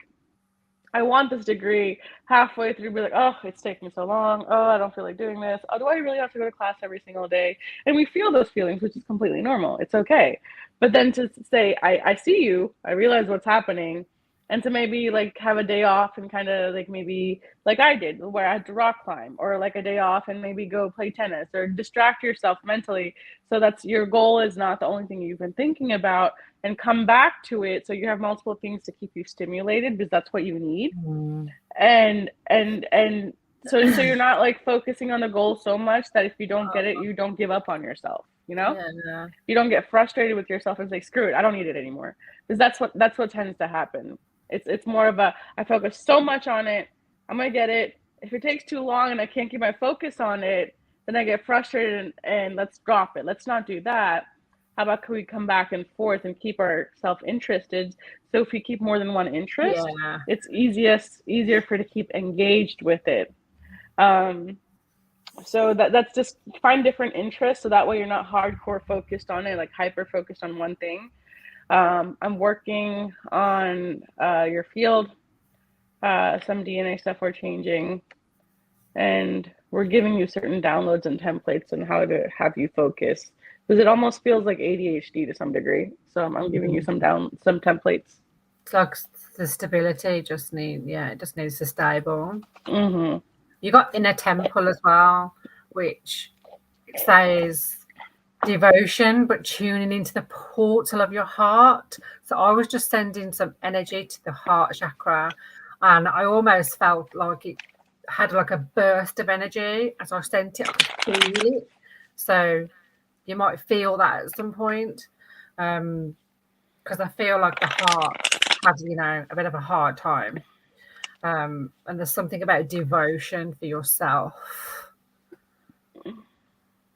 I want this degree. Halfway through, be like, oh, it's taking so long. Oh, I don't feel like doing this. Oh, do I really have to go to class every single day? And we feel those feelings, which is completely normal. It's okay. But then to say, I see you, I realize what's happening, and to maybe like have a day off and kind of like maybe like I did, where I had to rock climb, or like a day off and maybe go play tennis or distract yourself mentally. So that's your goal is not the only thing you've been thinking about, and come back to it so you have multiple things to keep you stimulated because that's what you need. And so you're not like focusing on the goal so much that if you don't get it, you don't give up on yourself, you know? Yeah. You don't get frustrated with yourself and say, screw it, I don't need it anymore. Because that's what tends to happen. It's more of a, I focus so much on it, I'm gonna get it. If it takes too long and I can't keep my focus on it, then I get frustrated and let's drop it. Let's not do that. How about can we come back and forth and keep ourselves interested? So if we keep more than one interest, Yeah. it's easier for to keep engaged with it. So that's just find different interests so that way you're not hardcore focused on it, like hyper focused on one thing. I'm working on your field. Some DNA stuff we're changing, and we're giving you certain downloads and templates on how to have you focus, because it almost feels like ADHD to some degree. So I'm giving you some templates. It's like the stability it just needs to stable. Mm-hmm. You got inner temple as well, which says devotion, but tuning into the portal of your heart. So I was just sending some energy to the heart chakra, and I almost felt like it had like a burst of energy as I sent it. I could feel it. So you might feel that at some point, because I feel like the heart had, a bit of a hard time. And there's something about devotion for yourself.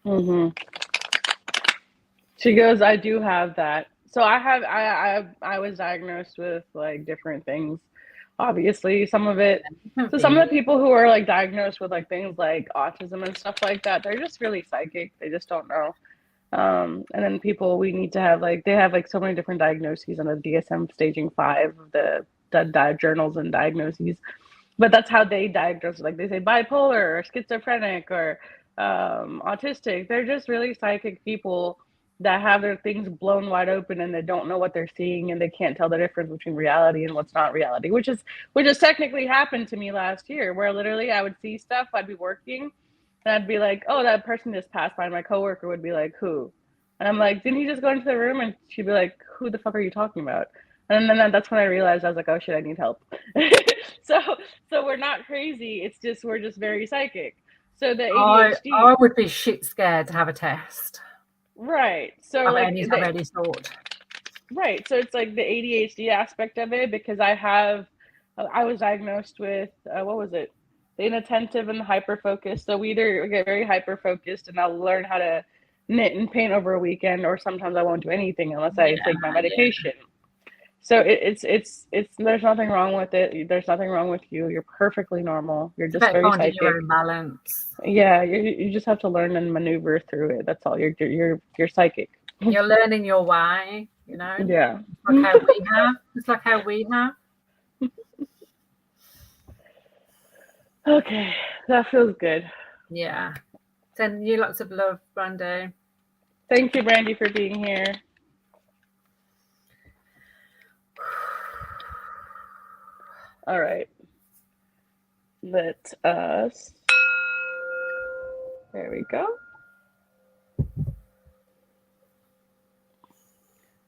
Mm-hmm. She goes, I do have that. So I was diagnosed with like different things. Obviously, some of it. So some of the people who are like diagnosed with like things like autism and stuff like that, they're just really psychic. They just don't know. And then people we need to have like they have like so many different diagnoses on the DSM staging 5, the journals and diagnoses. But that's how they diagnose it. Like they say bipolar or schizophrenic or autistic. They're just really psychic people that have their things blown wide open and they don't know what they're seeing and they can't tell the difference between reality and what's not reality, which has technically happened to me last year, where literally I would see stuff, I'd be working and I'd be like, oh, that person just passed by. And my coworker would be like, who? And I'm like, didn't he just go into the room? And she'd be like, who the fuck are you talking about? And then that's when I realized I was like, oh shit, I need help. so we're not crazy. It's just we're just very psychic. So the ADHD. I would be shit scared to have a test. Right. So of like any sort. Right. So it's like the ADHD aspect of it, because I was diagnosed with what was it? The inattentive and the hyper focused. So we either get very hyper focused and I'll learn how to knit and paint over a weekend, or sometimes I won't do anything unless I take my medication. Yeah. So it's there's nothing wrong with it. There's nothing wrong with you. You're perfectly normal. You're just very psychic. Your own balance. Yeah, you just have to learn and maneuver through it. That's all. You're psychic. You're learning your way, Yeah. It's like how we have. Okay, that feels good. Yeah. Send you lots of love, Brandy. Thank you, Brandy, for being here. All right. Let us. There we go.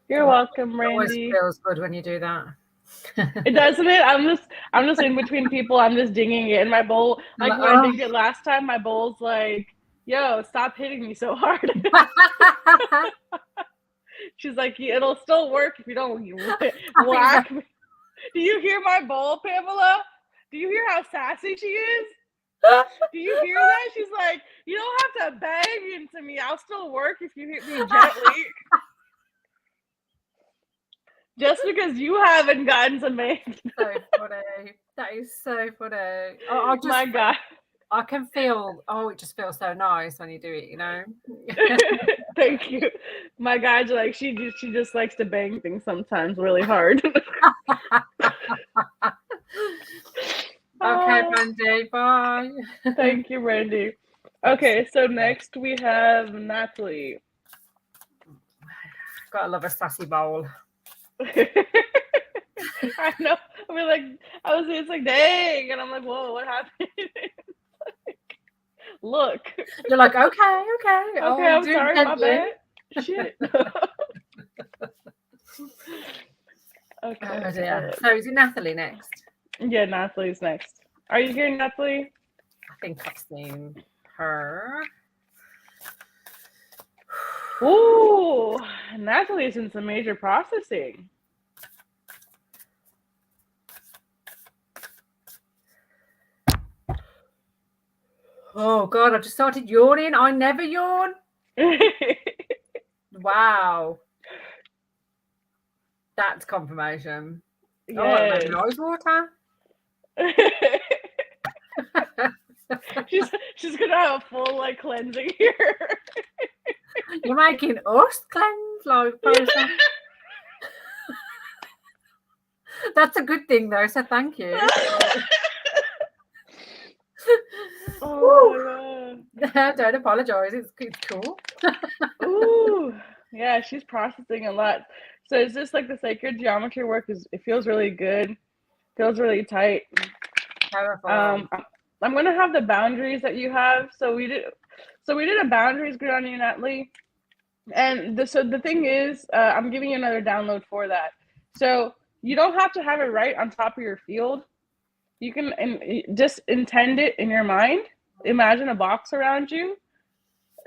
You're welcome, Brandy. It always feels good when you do that. It doesn't it? I'm just in between people. I'm just dinging it in my bowl. Like when I dinged it last time, my bowl's like, "Yo, stop hitting me so hard." She's like, "It'll still work if you don't whack me." Do you hear my bowl, Pamela? Do you hear how sassy she is? Do you hear that? She's like, "You don't have to bang into me. I'll still work if you hit me gently." Just because you haven't gotten some bang. So funny. That is so funny. My God. I can feel, it just feels so nice when you do it, Thank you. My guys are like, she just likes to bang things sometimes really hard. Okay, Brandy, bye. Thank you, Brandy. Okay, so next we have Natalie. Gotta love a sassy bowl. I know. I mean, like, it's like, dang. And I'm like, whoa, what happened? Look. You're like, okay. Okay, I'll I'm do sorry, it my bad. Shit. Okay. Oh dear. So is it Natalie next? Yeah, Natalie's next. Are you here, Natalie? I think I've seen her. Ooh, Natalie's in some major processing. Oh God, I just started yawning. I never yawn. Wow. That's confirmation. Yes. Oh, maybe nose water. she's gonna have a full like cleansing here. You're making us cleanse like person. That's a good thing though, so thank you. Oh my God. Don't apologize. It's cool. Ooh, yeah, she's processing a lot. So it's just like the sacred geometry work it feels really good, feels really tight. Powerful. I'm gonna have the boundaries that you have. So we did a boundaries grid on you, Natalie. And the thing is, I'm giving you another download for that. So you don't have to have it right on top of your field. You can just intend it in your mind. Imagine a box around you,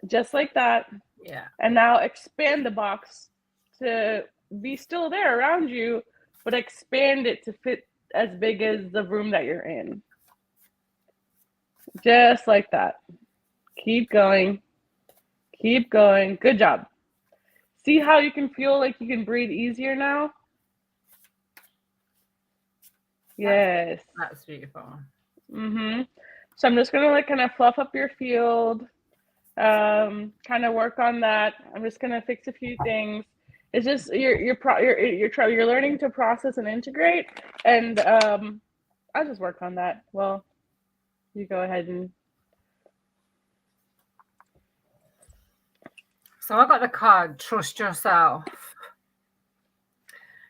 just like that. Yeah. And now expand the box to be still there around you, but expand it to fit as big as the room that you're in. Just like that. Keep going. Keep going. Good job. See how you can feel like you can breathe easier now? Yes. That's beautiful. So I'm just gonna like kind of fluff up your field, kind of work on that. I'm just gonna fix a few things. It's just you're learning to process and integrate, and I'll just work on that. Well, you go ahead and. So I got the card, trust yourself.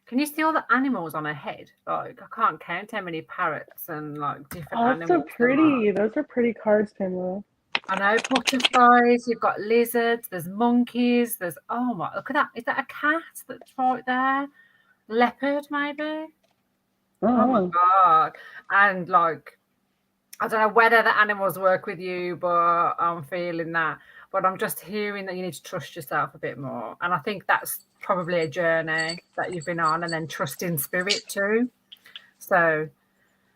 Can you see all the animals on her head? Like, I can't count how many parrots and like different animals. Oh, so pretty. Those are pretty cards, Pamela. I know, butterflies, you've got lizards, there's monkeys, there's, oh my, look at that. Is that a cat that's right there? Leopard, maybe? Oh my God. And like, I don't know whether the animals work with you, but I'm feeling that. But I'm just hearing that you need to trust yourself a bit more. And I think that's probably a journey that you've been on, and then trusting spirit too. So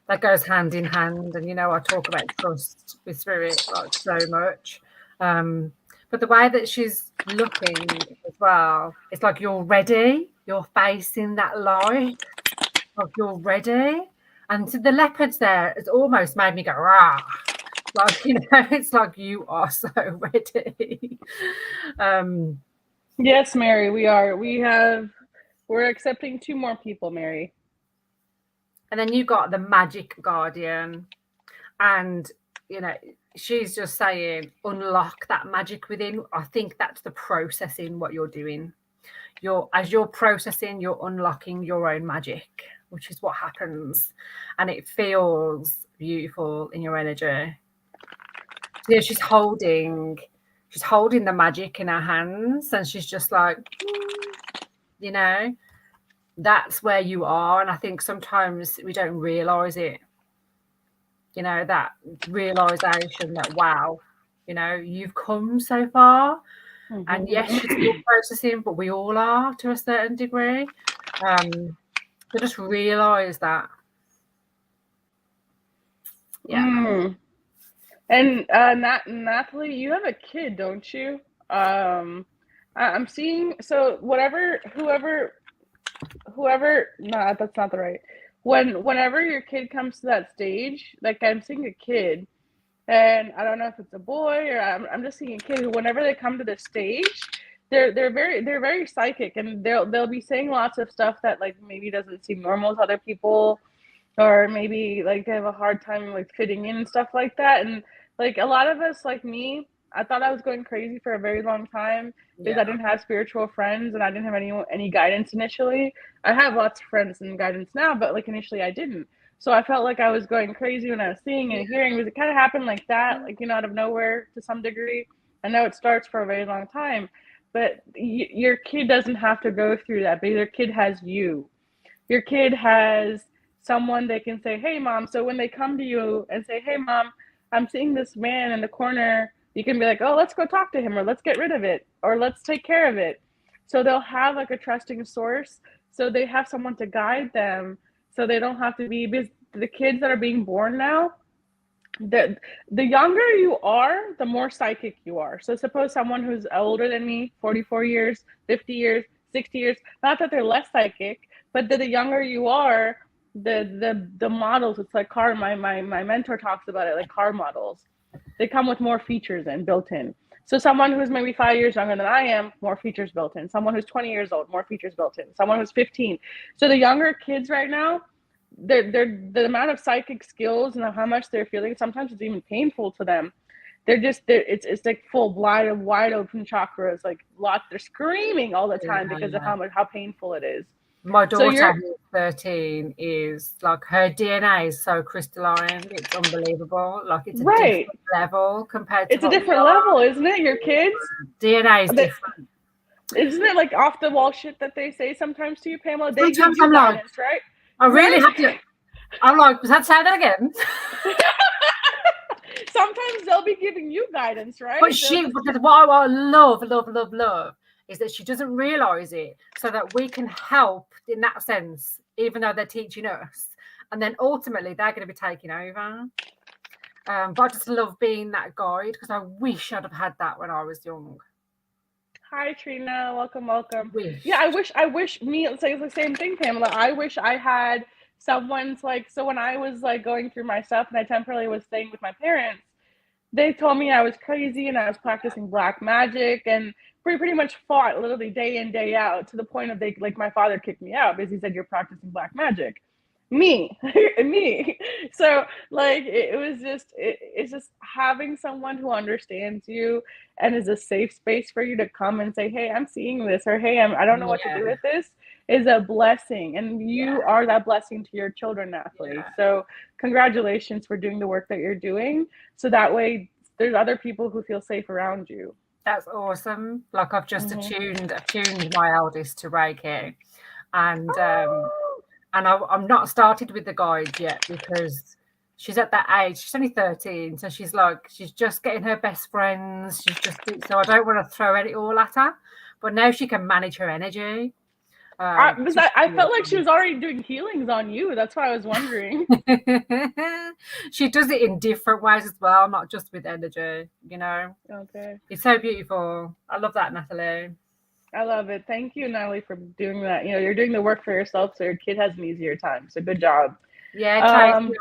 that goes hand in hand. And, you know, I talk about trust with spirit like so much. But the way that she's looking as well, it's like you're ready. You're facing that light. Like you're ready. And so the leopards there has almost made me go, rah. Like, you know, it's like you are so ready. Yes, Mary, we are. We're accepting 2 more people, Mary. And then you got the magic guardian. And, you know, she's just saying, unlock that magic within. I think that's the processing what you're doing. As you're processing, you're unlocking your own magic, which is what happens. And it feels beautiful in your energy. So yeah, she's holding the magic in her hands, and she's just like, you know, that's where you are. And I think sometimes we don't realize it, you know, that realization that, wow, you know, you've come so far. And yes, you're still processing, but we all are to a certain degree. So just realize that. Yeah. And Natalie, you have a kid, don't you? I'm seeing, so whoever, no, that's not the right. Whenever your kid comes to that stage, like I'm seeing a kid, and I don't know if it's a boy or I'm just seeing a kid who, whenever they come to this stage, they're very psychic, and they'll be saying lots of stuff that like maybe doesn't seem normal to other people. or maybe like they have a hard time like fitting in and stuff like that. And like a lot of us, like me, I thought I was going crazy for a very long time because I Yeah. didn't have spiritual friends and I didn't have any guidance initially. I have lots of friends and guidance now, but like initially I didn't. So I felt like I was going crazy when I was seeing and hearing, because it kind of happened like that, like, you know, out of nowhere to some degree. I know it starts for a very long time, but your kid doesn't have to go through that, but your kid has you. Your kid has someone they can say, hey, mom. So when they come to you and say, hey, mom, I'm seeing this man in the corner, you can be like, oh, let's go talk to him, or let's get rid of it, or let's take care of it. So they'll have like a trusting source. So they have someone to guide them. So they don't have to be, because the kids that are being born now, the younger you are, the more psychic you are. So suppose someone who's older than me, 44 years, 50 years, 60 years, not that they're less psychic, but the younger you are, the models, it's like car, my mentor talks about it like car models. They come with more features and built in. So someone who's maybe 5 years younger than I am, more features built in. Someone who's 20 years old, more features built in. Someone who's 15. So the younger kids right now, they're the amount of psychic skills and how much they're feeling, sometimes it's even painful to them. It's like full wide open chakras, like they're screaming all the time because of how painful it is. My So daughter, who's 13, is like, her DNA is so crystalline. It's unbelievable. Like, it's a right, different level compared to it's a what we different are. level, isn't it? Your kids, DNA is different. isn't it like off the wall shit that they say sometimes to you, Pamela? They give Sometimes you I'm like, guidance, right? I really Right? have to. I'm like, was that say that again? Sometimes they'll be giving you guidance, right? But because what I love is that she doesn't realise it, so that we can help in that sense, even though they're teaching us. And then ultimately they're going to be taking over. But I just love being that guide, because I wish I'd have had that when I was young. Hi Trina, welcome. Yeah, Wish. I wish me, it's like the same thing, Pamela. I wish I had someone's like, so when I was like going through my stuff and I temporarily was staying with my parents, they told me I was crazy and I was practicing black magic and pretty much fought literally day in, day out, to the point of like my father kicked me out because he said, you're practicing black magic. Me, me. So like it was just it's just having someone who understands you and is a safe space for you to come and say, hey, I'm seeing this, or hey, I don't know what to do with this, is a blessing. And you are that blessing to your children, Natalie. So congratulations for doing the work that you're doing. So that way there's other people who feel safe around you. That's awesome. Like, I've just attuned my eldest to Reiki, and I'm not started with the guides yet, because she's at that age. She's only 13, so she's just getting her best friends. So I don't want to throw it all at her, but now she can manage her energy. I felt like she was already doing healings on you. That's why I was wondering. She does it in different ways as well, not just with energy, you know. Okay. It's so beautiful. I love that, Natalie. I love it. Thank you, Natalie, for doing that. You know, you're doing the work for yourself so your kid has an easier time. So good job. Yeah, Tracy,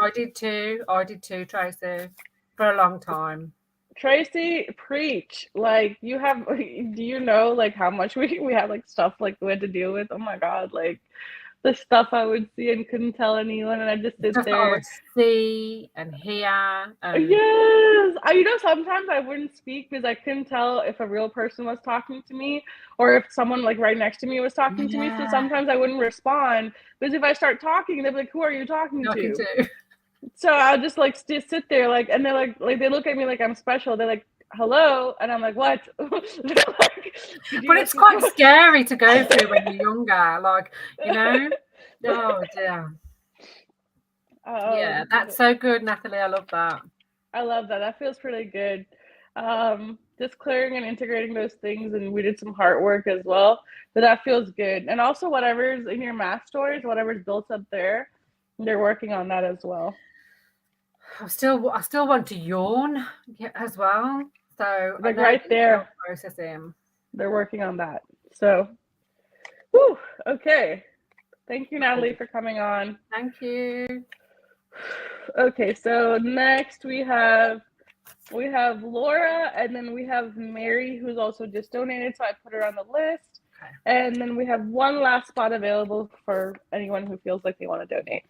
I did too, Tracy, for a long time. Tracy, preach. Like, do you know like how much we have like stuff like we had to deal with? Oh my God, like the stuff I would see and couldn't tell anyone, and I just sit there. I would see and hear. Yes, sometimes I wouldn't speak because I couldn't tell if a real person was talking to me or if someone like right next to me was talking to me. So sometimes I wouldn't respond because if I start talking, they'd be like, "Who are you talking to?" So I'll just like sit there, like, and they're like they look at me like I'm special. They're like, "Hello," and I'm like, "What?" Like, but it's quite scary to go through when you're younger, like, you know. Oh dear. Yeah, that's so good, Natalie. I love that. I love that. That feels pretty good. Just clearing and integrating those things, and we did some heart work as well. But that feels good. And also, whatever's in your math stories, whatever's built up there, they're working on that as well. I still want to yawn as well. So like right there, processing. They're working on that. So, whew, okay. Thank you, Natalie, for coming on. Thank you. Okay, so next we have Laura, and then we have Mary, who's also just donated, so I put her on the list. Okay. And then we have one last spot available for anyone who feels like they want to donate.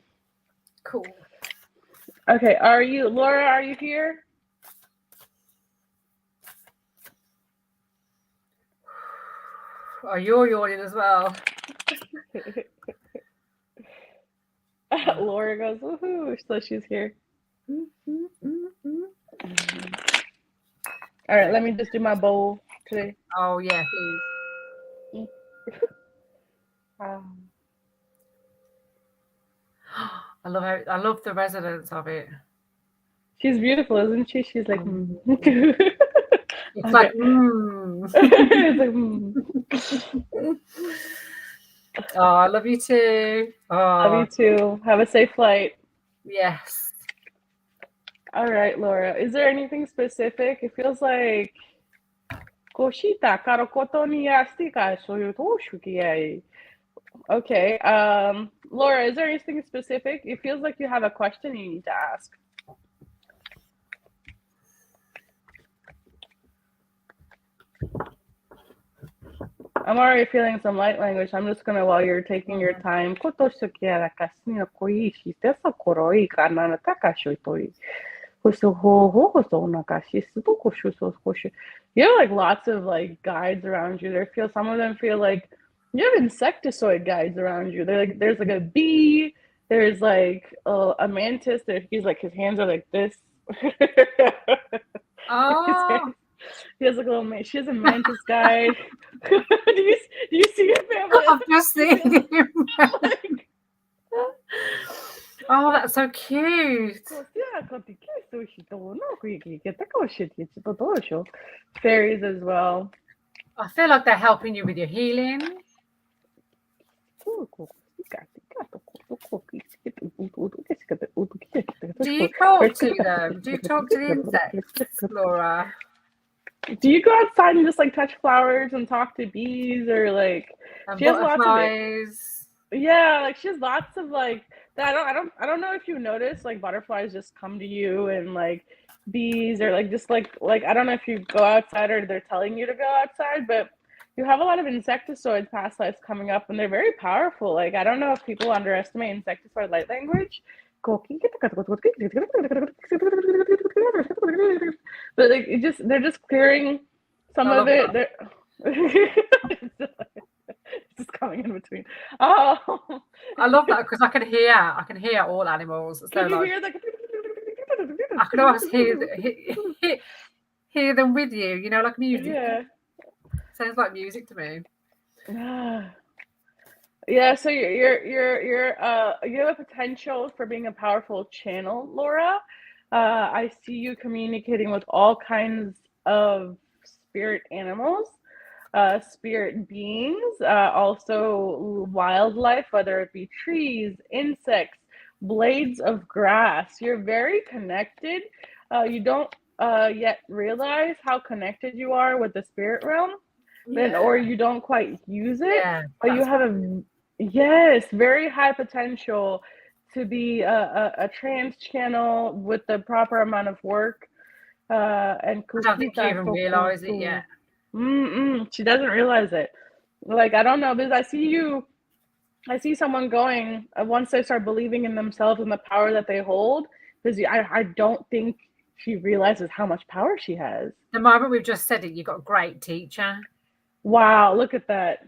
Cool. Okay, Laura, are you here? Oh, you're yawning as well. Laura goes, woohoo, so she's here. All right, let me just do my bowl today. Oh, yeah, please. I love the resonance of it. She's beautiful, isn't she? She's like, It's like, It's like, Oh, I love you too. Oh, love you too. Have a safe flight. Yes. All right, Laura. Is there anything specific? It feels like Koshita karokoto ni yastika soyutoshuki. Okay. Laura, is there anything specific? It feels like you have a question you need to ask. I'm already feeling some light language. I'm just gonna, while you're taking your time, you have like lots of like guides around you. Some of them feel like you have insectoid guides around you. They're like, there's like a bee, there's like a mantis. He's like, his hands are like this. Oh, He has like a little man. She has a mantis guide. do you see it, Pamela? I've just seen him. Oh, that's so cute. Fairies as well. I feel like they're helping you with your healing. Do you talk to them? Do you talk to the insects, Laura? Do you go outside and just like touch flowers and talk to bees, or like And she has lots of butterflies? Yeah, like she has lots of like that. I don't know if you notice, like butterflies just come to you, and like bees, or like just like I don't know if you go outside or they're telling you to go outside, but you have a lot of insectoids past lives coming up, and they're very powerful. Like I don't know if people underestimate insectoid light language. But like they're just clearing some of it. It's just coming in between. Oh, I love that because I can hear all animals. So can you like, hear the? I can almost hear them with you. You know, like music. Yeah. Sounds like music to me. Yeah, so you have a potential for being a powerful channel, Laura. I see you communicating with all kinds of spirit animals, spirit beings, also wildlife, whether it be trees, insects, blades of grass. You're very connected. You don't yet realize how connected you are with the spirit realm, or you don't quite use it. Yeah, But you have very high potential to be a trans channel with the proper amount of work. And I don't think you even realise it yet. She doesn't realize it. Like I don't know, because I see someone going once they start believing in themselves and the power that they hold. Because I don't think she realizes how much power she has. The moment we've just said it, you've got a great teacher. Wow, look at that.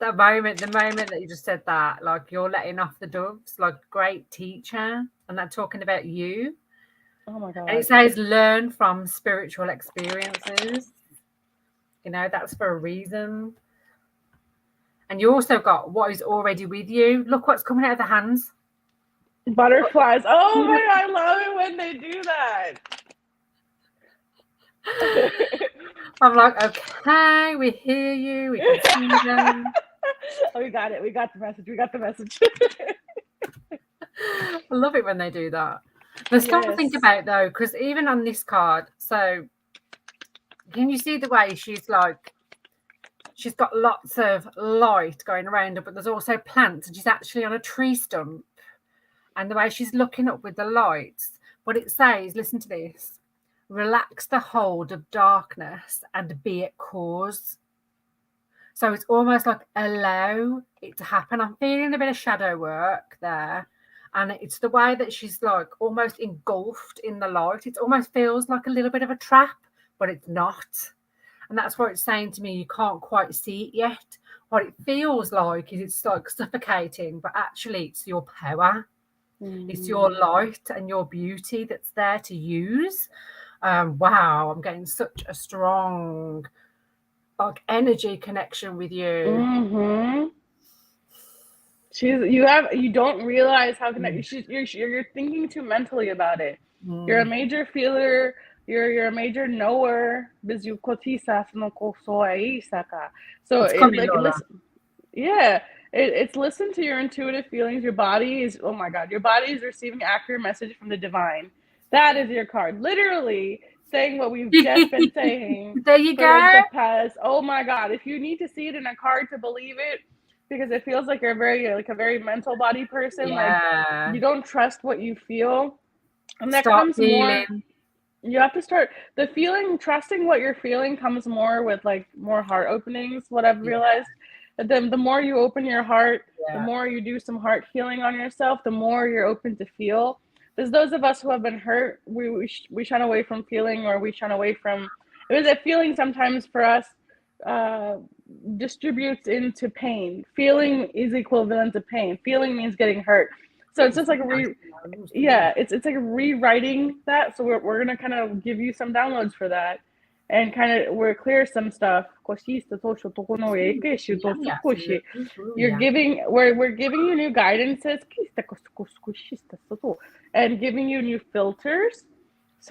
The moment that you just said that, like you're letting off the doves, like great teacher, and they're talking about you. Oh my God. And it says learn from spiritual experiences. You know, that's for a reason. And you also got what is already with you. Look what's coming out of the hands. Butterflies. Oh my God, I love it when they do that. I'm like, okay, we hear you. We can see them. Oh, we got it. We got the message. I love it when they do that. There's stuff to think about though, because even on this card, so can you see the way she's like, she's got lots of light going around her, but there's also plants, and she's actually on a tree stump. And the way she's looking up with the lights, what it says, listen to this: relax the hold of darkness and be at cause. So it's almost like allow it to happen. I'm feeling a bit of shadow work there. And it's the way that she's like almost engulfed in the light. It almost feels like a little bit of a trap, but it's not. And that's what it's saying to me. You can't quite see it yet. What it feels like is it's like suffocating, but actually it's your power. It's your light and your beauty that's there to use. Wow, I'm getting such a strong like energy connection with you. You don't realize how connected you're thinking too mentally about it. You're a major feeler, you're a major knower. So It's it coming, like Laura. listen, yeah, it's listen to your intuitive feelings. Your body is, oh my God, your body is receiving accurate message from the divine. That is your card. Literally saying what we've just been saying There you for go. like the past. Oh my God. If you need to see it in a card to believe it, because it feels like you're a very mental body person. Yeah. Like you don't trust what you feel. And that Start comes more. feeling. You have to start the feeling, trusting what you're feeling comes more with like more heart openings. What I've realized, the more you open your heart, the more you do some heart healing on yourself, the more you're open to feel. There's those of us who have been hurt. We shun away from feeling, or we shun away from. It was a feeling sometimes for us distributes into pain. Feeling is equivalent to pain. Feeling means getting hurt. So it's just like it's like rewriting that. So we're gonna kind of give you some downloads for that, and kind of we're clear some stuff. You're giving we're giving you new guidances and giving you new filters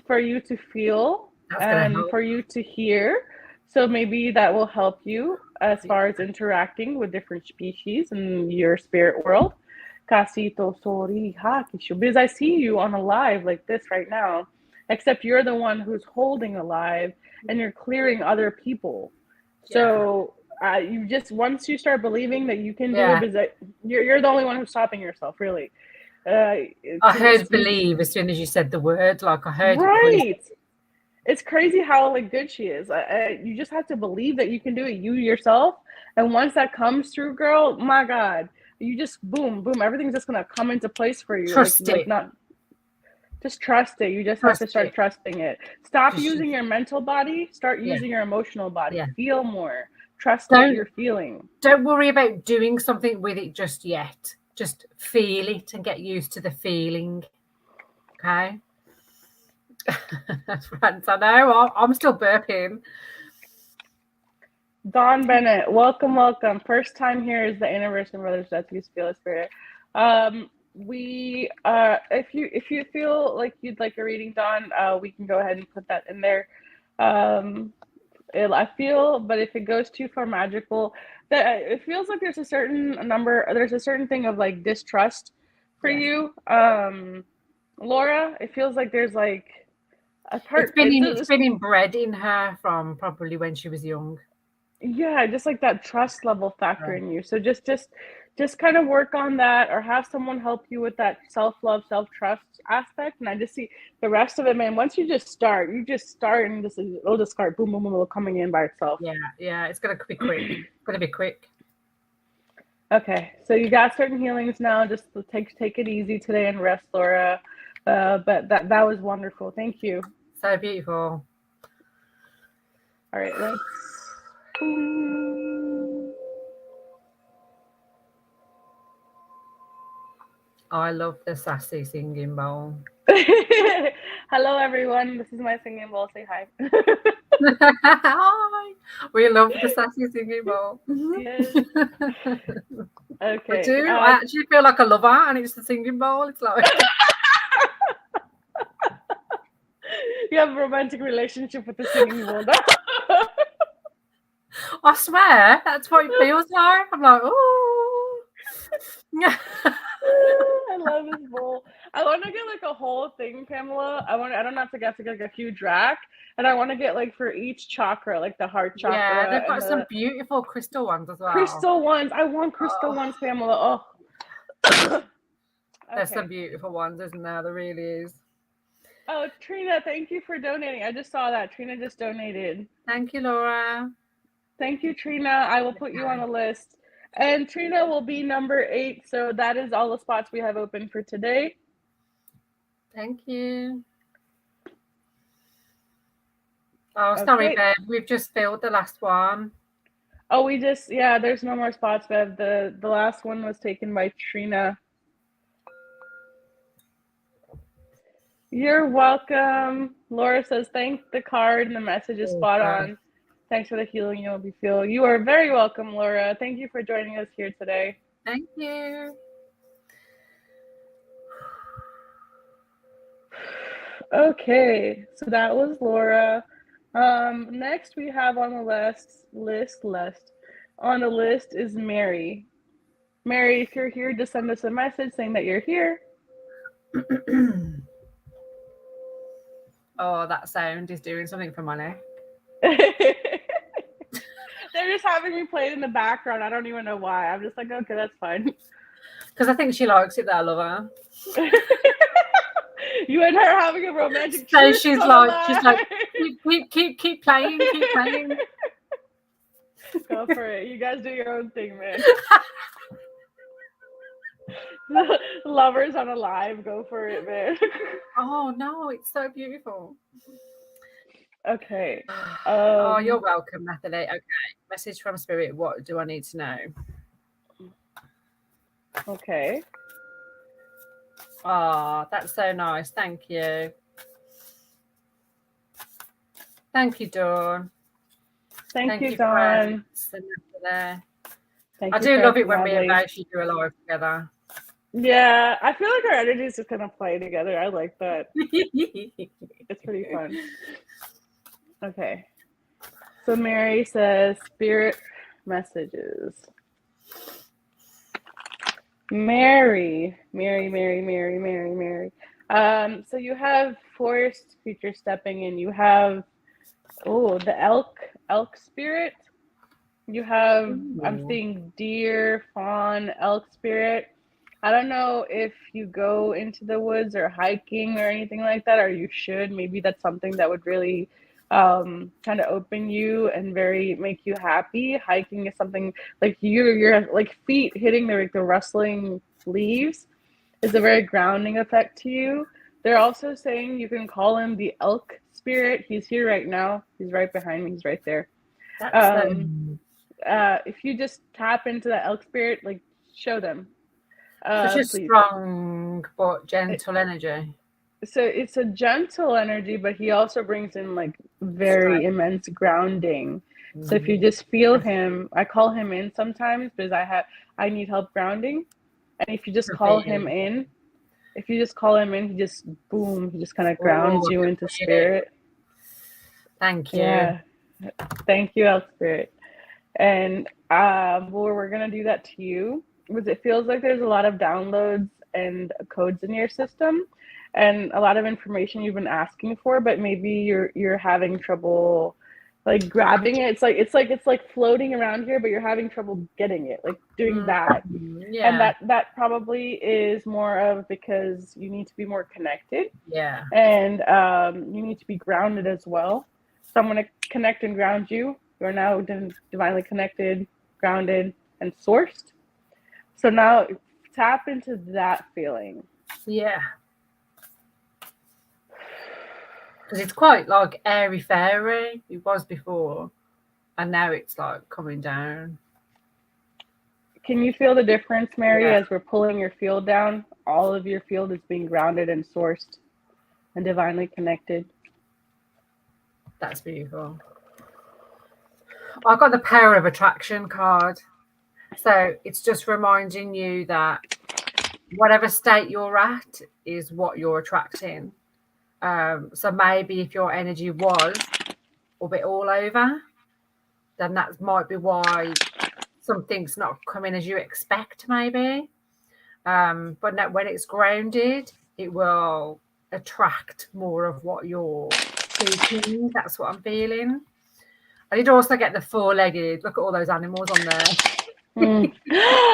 for you to feel and for you to hear. So maybe that will help you as far as interacting with different species in your spirit world. Because I see you on a live like this right now, except you're the one who's holding a live and you're clearing other people. So you just, once you start believing that you can do it, because you're the only one who's stopping yourself, really. I heard believe as soon as you said the word. Like I heard it. It's crazy how like good she is. You just have to believe that you can do it, you yourself. And once that comes through, girl, my God, you just boom, everything's just gonna come into place for you. Trust it. Not just trust it. You just have to start trusting it. Stop using your mental body. Start using your emotional body. Feel more. Trust what you're feeling. Don't worry about doing something with it just yet. Just feel it and get used to the feeling. Okay. Friends, I know I'm still burping. Dawn Bennett, welcome. First time here is the anniversary Brothers Death Use Feel Spirit. We if you feel like you'd like a reading, Dawn, we can go ahead and put that in there. I feel, but if it goes too far magical, that it feels like there's a certain thing of like distrust for you. Laura, it feels like there's like a part. It's been inbred in her from probably when she was young. Yeah, just like that trust level factor in you. So just kind of work on that, or have someone help you with that self-love, self-trust aspect. And I just see the rest of it, man. Once you just start and it'll just start boom, boom, boom, coming in by itself. Yeah, it's gonna be quick. Okay, so you got certain healings now. Just take it easy today and rest, Laura. But that was wonderful. Thank you. So beautiful. All right, let's. I love the sassy singing bowl. Hello, everyone. This is my singing bowl. Say hi. Hi. We love the sassy singing bowl. Yes. Okay. I do. I actually feel like a lover, and it's the singing bowl. It's like you have a romantic relationship with the singing bowl. I swear, that's what it feels like. I'm like, oh. I love this bowl. I want to get like a whole thing, Pamela. I don't have to get like a huge rack, and I want to get like for each chakra, like the heart chakra. Yeah, they've got some beautiful crystal ones as well. Crystal ones. I want crystal ones, Pamela. Oh. There's some beautiful ones, isn't there? There really is. Oh, Trina, thank you for donating. I just saw that. Trina just donated. Thank you, Laura. Thank you, Trina. I will put you on the list. And Trina will be number 8. So that is all the spots we have open for today. Thank you. Oh, sorry, Bev. We've just filled the last one. Oh, there's no more spots, Bev. The last one was taken by Trina. You're welcome. Laura says, thank the card and the message is spot on. Thanks for the healing you'll be feeling. You are very welcome, Laura. Thank you for joining us here today. Thank you. Okay, so that was Laura. Next we have on the list is Mary. Mary, if you're here, just send us a message saying that you're here. Oh, that sound is doing something for money. They're just having me play it in the background. I don't even know why. I'm just like, okay, that's fine. Because I think she likes it that I love her. You and her having a romantic. So she's like, keep playing, keep playing. Go for it. You guys do your own thing, man. Lovers on a live. Go for it, man. Oh no, it's so beautiful. Okay. Oh, you're welcome, Natalie. Okay. Message from Spirit. What do I need to know? Okay. Oh, that's so nice. Thank you. Thank you, Dawn. Thank you, Dawn. I do love it when me and Rachel do a live together. Yeah, I feel like our energies just kind of play together. I like that. It's pretty fun. Okay. So Mary says, Spirit messages. Mary. So you have forest creature stepping in. You have the elk spirit. You have I'm seeing deer, fawn, elk spirit. I don't know if you go into the woods or hiking or anything like that, or you should. Maybe that's something that would really kind of open you and make you happy. Hiking is something like your like feet hitting the rustling leaves is a very grounding effect to you. They're also saying you can call him the elk spirit. He's here right now. He's right behind me. He's right there. If you just tap into that elk spirit, like show them. Such a strong but gentle energy. So it's a gentle energy, but he also brings in like very immense grounding. So if you just feel him, I call him in sometimes because I need help grounding. And if you just call him in, he just kind of grounds you into spirit. Thank you. Yeah. Thank you, elk spirit. And we're gonna do that to you because it feels like there's a lot of downloads and codes in your system and a lot of information you've been asking for, but maybe you're having trouble like grabbing it. It's like floating around here, but you're having trouble getting it, like doing that. Yeah. And that probably is more of because you need to be more connected. Yeah. And you need to be grounded as well. So I'm going to connect and ground you. You're now divinely connected, grounded, and sourced. So now tap into that feeling. Yeah. Because it's quite like airy fairy. It was before. And now it's like coming down. Can you feel the difference, Mary, as we're pulling your field down? All of your field is being grounded and sourced and divinely connected. That's beautiful. I got the power of attraction card. So it's just reminding you that whatever state you're at is what you're attracting. So maybe if your energy was a bit all over, then that might be why something's not coming as you expect, maybe. But now when it's grounded, it will attract more of what you're seeking. That's what I'm feeling. I did also get the four-legged. Look at all those animals on there.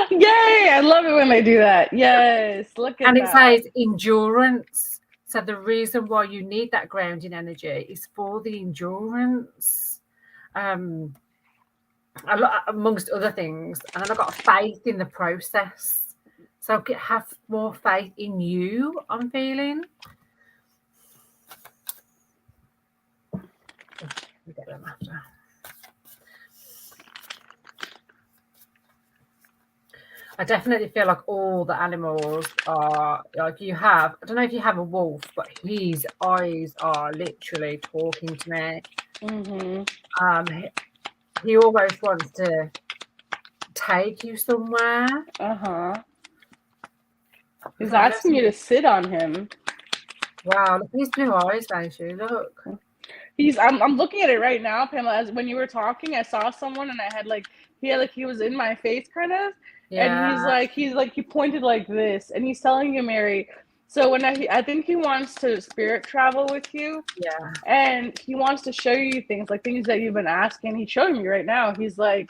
Yay! I love it when they do that. Yes, look at that. And it says endurance. So the reason why you need that grounding energy is for the endurance. amongst other things. And then I've got faith in the process. So have more faith in you, I'm feeling. We get them after. I definitely feel like all the animals are like you have. I don't know if you have a wolf, but his eyes are literally talking to me. He almost wants to take you somewhere. He's asking you to sit on him. Wow, look at his blue eyes, Daisy. Look. I'm looking at it right now, Pamela. As when you were talking, I saw someone and I had he was in my face kind of. Yeah. And he pointed like this, and he's telling you, Mary. So when I think he wants to spirit travel with you. Yeah. And he wants to show you things that you've been asking. He's showing me right now. He's like,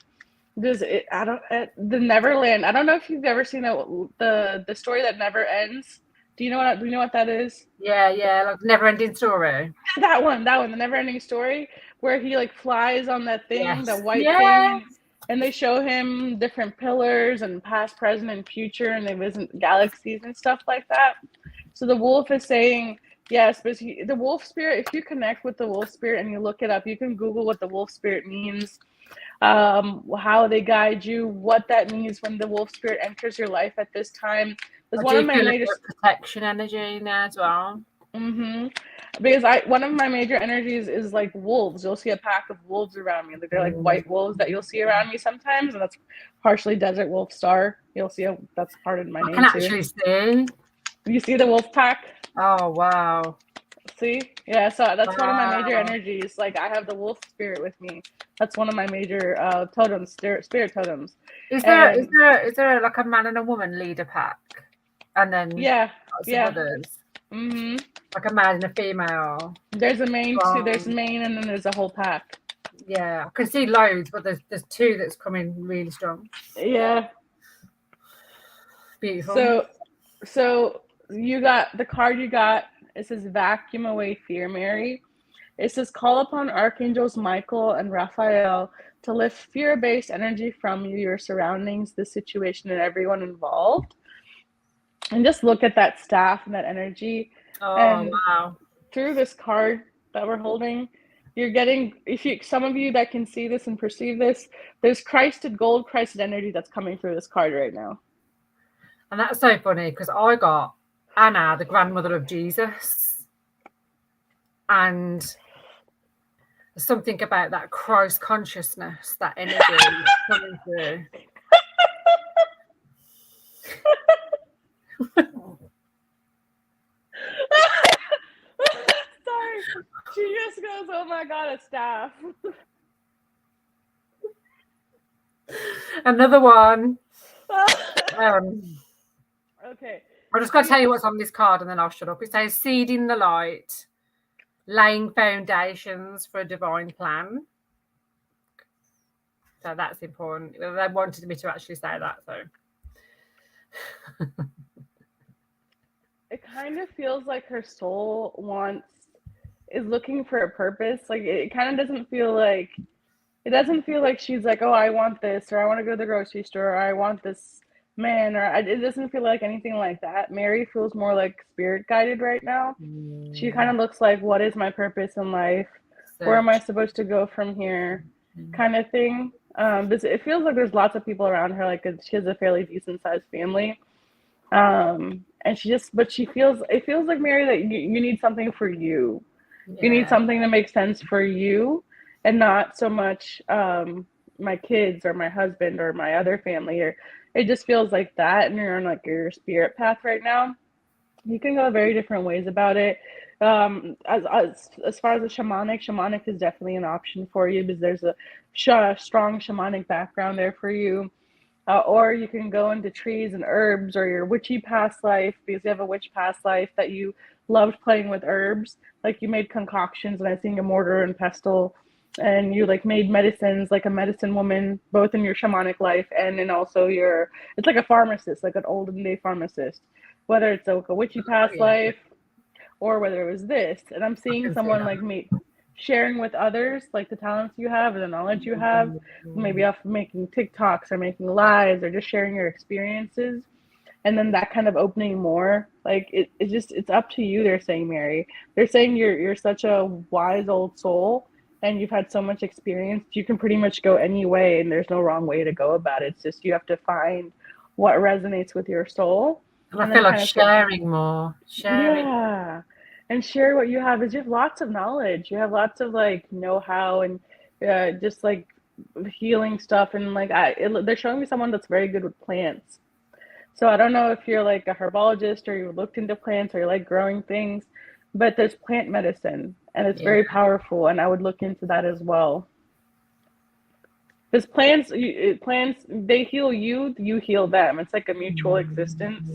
the Neverland. I don't know if you've ever seen the story that never ends. Do you know what that is? Yeah, like Never Ending Story. That one, the Never Ending Story, where he like flies on that thing, the white thing, and they show him different pillars and past, present, and future, and they visit galaxies and stuff like that. So the wolf is saying, yes, but the wolf spirit, if you connect with the wolf spirit and you look it up, you can Google what the wolf spirit means, how they guide you, what that means when the wolf spirit enters your life at this time. There's one of my major protection energy in there as well. Because one of my major energies is like wolves. You'll see a pack of wolves around me. Like they're like white wolves that you'll see around me sometimes, and that's partially Desert Wolf Star. You'll see that's part of my name too. I can actually see. You see the wolf pack? Oh wow. See? Yeah, so that's one of my major energies. Like I have the wolf spirit with me. That's one of my major totems, spirit totems. Is there like a man and a woman leader pack? And then others. Like a man and a female. There's a main too. There's main and then there's a whole pack. Yeah, I can see loads, but there's two that's coming really strong. Yeah. Beautiful. So you got the card you got. It says vacuum away fear, Mary. It says call upon archangels Michael and Raphael to lift fear-based energy from you, your surroundings, the situation, and everyone involved. And just look at that staff and that energy. Oh, wow. Through this card that we're holding, you're getting, some of you that can see this and perceive this, there's gold Christed energy that's coming through this card right now. And that's so funny because I got Anna, the grandmother of Jesus. And there's something about that Christ consciousness, that energy coming through. Sorry. She just goes, oh my God, a staff. Another one. Okay. I'm just going to tell you what's on this card and then I'll shut up. It says seeding the light, laying foundations for a divine plan. So that's important. They wanted me to actually say that, so. It kind of feels like her soul is looking for a purpose. Like it kind of doesn't feel like she's like, oh, I want this, or I want to go to the grocery store, or I want this man, or it doesn't feel like anything like that. Mary feels more like spirit guided right now. She kind of looks like, what is my purpose in life? Where am I supposed to go from here? Kind of thing. It feels like there's lots of people around her. Like she has a fairly decent sized family. And it feels like, Mary, that you need something for you. Yeah. You need something to make sense for you, and not so much my kids or my husband or my other family. Or it just feels like that, and you're on like your spirit path right now. You can go very different ways about it. As far as the shamanic is definitely an option for you because there's a strong shamanic background there for you. Or you can go into trees and herbs, or your witchy past life, because you have a witch past life that you loved playing with herbs. Like you made concoctions, and I think a mortar and pestle, and you like made medicines, like a medicine woman, both in your shamanic life and in also it's like a pharmacist, like an olden day pharmacist, whether it's like a witchy past life or whether it was this. And I'm seeing someone like sharing with others, like the talents you have and the knowledge you have, maybe off of making TikToks or making lives or just sharing your experiences. And then that kind of opening more, like it's up to you. They're saying, Mary, they're saying you're such a wise old soul and you've had so much experience. You can pretty much go any way and there's no wrong way to go about it. It's just you have to find what resonates with your soul. And I And feel then like kind of sharing more, sharing. yeah, and share what you have. Is you have lots of knowledge. You have lots of like know-how and just like healing stuff. And like they're showing me someone that's very good with plants. So I don't know if you're like a herbologist or you looked into plants or you like growing things, but there's plant medicine and it's Yeah. very powerful. And I would look into that as well. Because plants, they heal you, you heal them. It's like a mutual existence.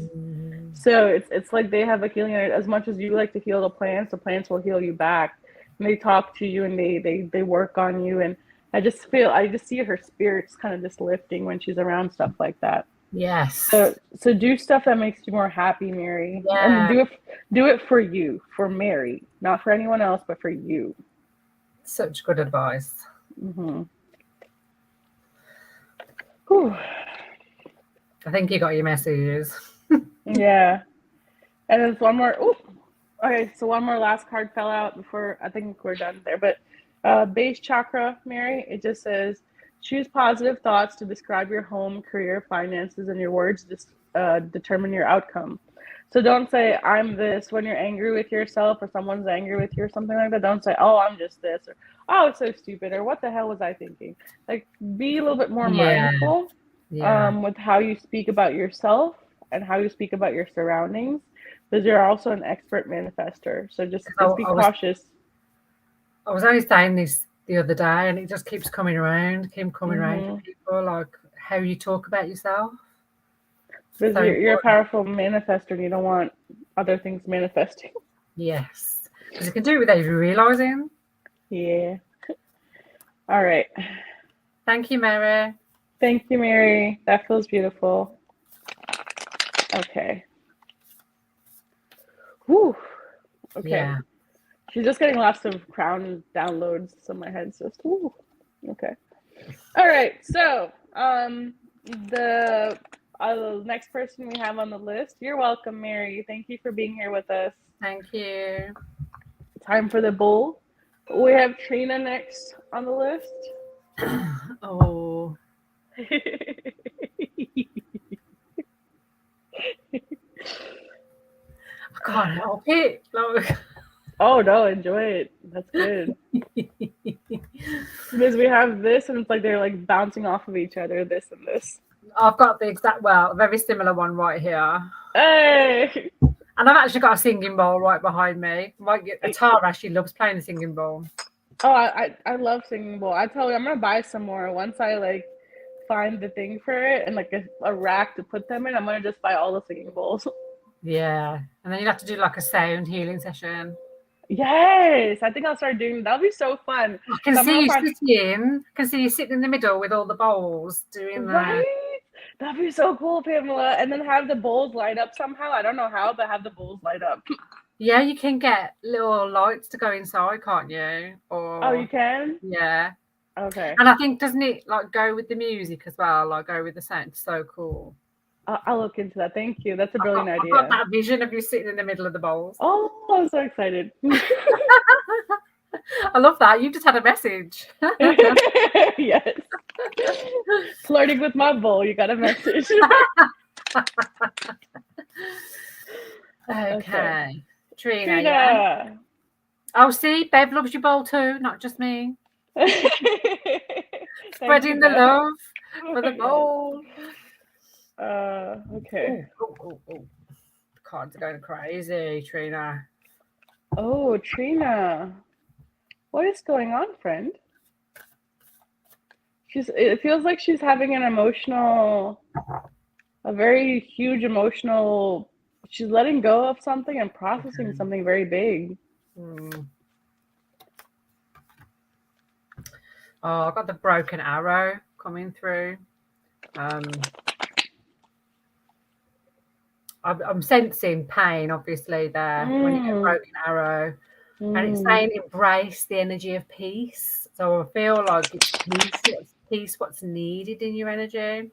So it's like they have a healing as much as you like to heal the plants will heal you back. And they talk to you and they work on you. And I just see her spirits kind of just lifting when she's around stuff like that. Yes. So do stuff that makes you more happy, Mary, and Yeah. do it for you, for Mary, not for anyone else, but for you. Such good advice. Mm-hmm. I think you got your messages. Yeah, and there's one more. Ooh. Okay, so one more last card fell out before I think we're done there. But base chakra, Mary, it just says choose positive thoughts to describe your home, career, finances, and your words determine your outcome. So don't say I'm this when you're angry with yourself or someone's angry with you or something like that. Don't say, oh, I'm just this or oh, it's so stupid or what the hell was I thinking? Like be a little bit more Yeah. mindful Yeah. with how you speak about yourself and how you speak about your surroundings because you're also an expert manifester. So just I, be I was cautious. I was only saying this the other day, and it just keeps coming around, keep coming around to Mm-hmm. people, like how you talk about yourself. Because So you're a important. powerful manifester and you don't want other things manifesting. Yes, because you can do it without even realizing. Yeah. All right. Thank you, Mary. Thank you, Mary. That feels beautiful. Okay. Whew. Okay. Yeah. She's just getting lots of crown downloads, so my head's just whew. Okay. All right. So, the next person we have on the list. You're welcome, Mary. Thank you for being here with us. Thank you. Time for the bowl. We have Trina next on the list. Oh, I can't help it. Like... Oh no, enjoy it. That's good. Because we have this, and it's like they're like bouncing off of each other. This and this. I've got the exact, well, very similar one right here. Hey. And I've actually got a singing bowl right behind me. Tara, she loves playing the singing bowl. Oh, I love singing bowl. I tell you, I'm gonna buy some more once I like find the thing for it and like a rack to put them in. I'm gonna just buy all the singing bowls. Yeah. And then you'd have to do like a sound healing session. Yes, I think I'll start doing. That'll be so fun. I can So I'm see gonna you find sitting. I can see you sitting in the middle with all the bowls doing that. right. That'd be so cool, Pamela. And then have the bowls light up somehow. I don't know how, but have the bowls light up. Yeah, you can get little lights to go inside, can't you? Oh, you Or can? yeah. Okay. And I think, doesn't it like go with the music as well? Like go with the sound. It's so cool. I'll look into that. Thank you. That's a brilliant I've got idea. that vision of you sitting in the middle of the bowls. Oh, I'm so excited. I love that. You just had a message. Yes. Flirting with my bowl. You got a message. Okay. Trina, Trina. yeah. Oh, see, Bev loves your bowl too, not just me. Spreading the love for the bowl. Okay. Oh. The cards are going crazy, Trina. Oh, Trina. What is going on, friend? It feels like she's having a very huge emotional, she's letting go of something and processing something very big. Oh, I got the broken arrow coming through. I'm sensing pain, obviously, there when you get broken arrow. And it's saying embrace the energy of peace. So I feel like it's peace what's needed in your energy.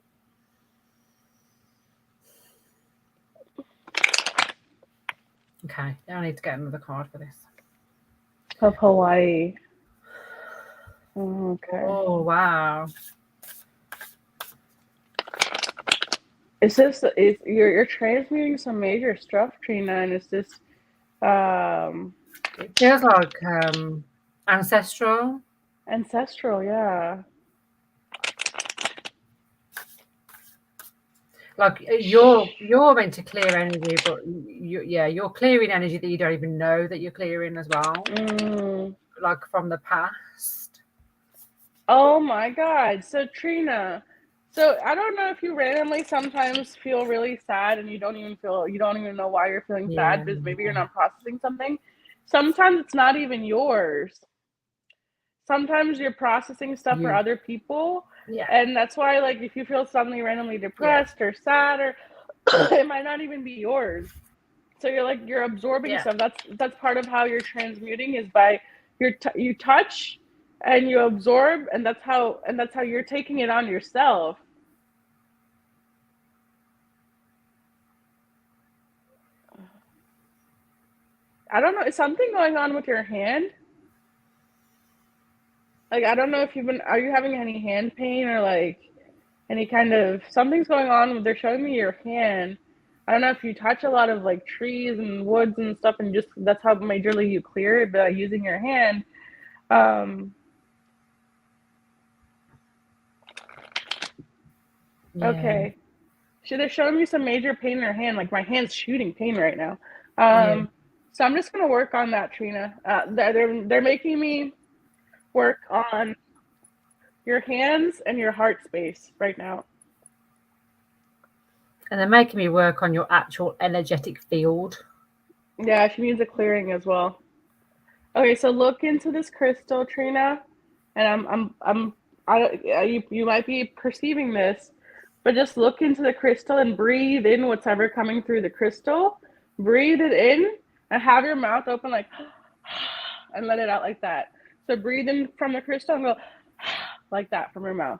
Okay, now I need to get another card for this. Of Hawaii. Okay. Oh, wow. You're transmuting some major stuff, Trina, and it's this it feels like ancestral. Ancestral, yeah. Like you're meant to clear energy, but you're clearing energy that you don't even know that you're clearing as well. Like from the past. Oh my God. So Trina, so I don't know if you randomly sometimes feel really sad and you don't even know why you're feeling sad because maybe you're not processing something. Sometimes it's not even yours. Sometimes you're processing stuff for other people. Yeah. And that's why, like, if you feel suddenly randomly depressed or sad, or it might not even be yours. So you're absorbing stuff. That's part of how you're transmuting is by you touch and you absorb, and that's how you're taking it on yourself. I don't know. Is something going on with your hand? Like, I don't know if are you having any hand pain or like any kind of, something's going on. They're showing me your hand. I don't know if you touch a lot of like trees and woods and stuff and just, that's how majorly you clear it by using your hand. Okay. So they're showing me some major pain in her hand. Like my hand's shooting pain right now. So I'm just gonna work on that, Trina. They're making me work on your hands and your heart space right now. And they're making me work on your actual energetic field. Yeah, she needs a clearing as well. Okay, so look into this crystal, Trina, and you might be perceiving this, but just look into the crystal and breathe in whatever coming through the crystal. Breathe it in and have your mouth open like, and let it out like that. So breathe in from the crystal and go like that from your mouth.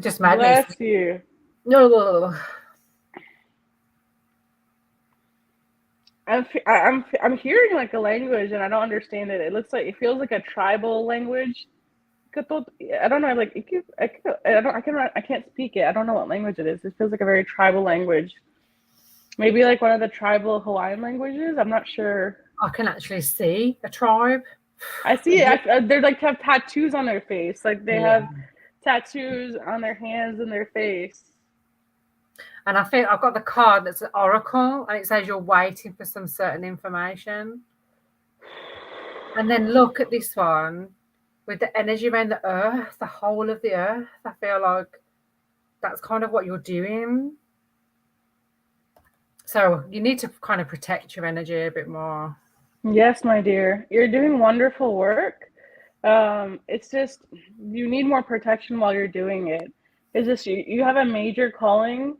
Just madness. Bless you. No. I'm hearing like a language and I don't understand it. It feels like a tribal language. I don't know, like I can't speak it. I don't know what language it is. It feels like a very tribal language. Maybe like one of the tribal Hawaiian languages. I'm not sure. I can actually see a tribe. I see it. They're like have tattoos on their face. Like they have tattoos on their hands and their face. And I think I've got the card that's an oracle, and it says you're waiting for some certain information. And then look at this one with the energy around the earth, the whole of the earth. I feel like that's kind of what you're doing. So you need to kind of protect your energy a bit more. Yes, my dear. You're doing wonderful work. It's just you need more protection while you're doing it. It's just you have a major calling,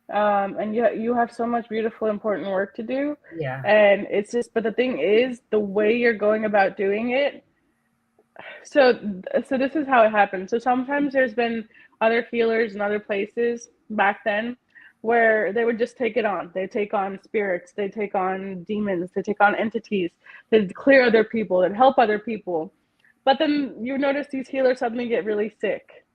and you have so much beautiful, important work to do. Yeah. And it's just, but the thing is, the way you're going about doing it. So this is how it happens. So sometimes there's been other healers in other places back then where they would just take it on. They take on spirits, they take on demons, they take on entities, they clear other people, they help other people. But then you notice these healers suddenly get really sick.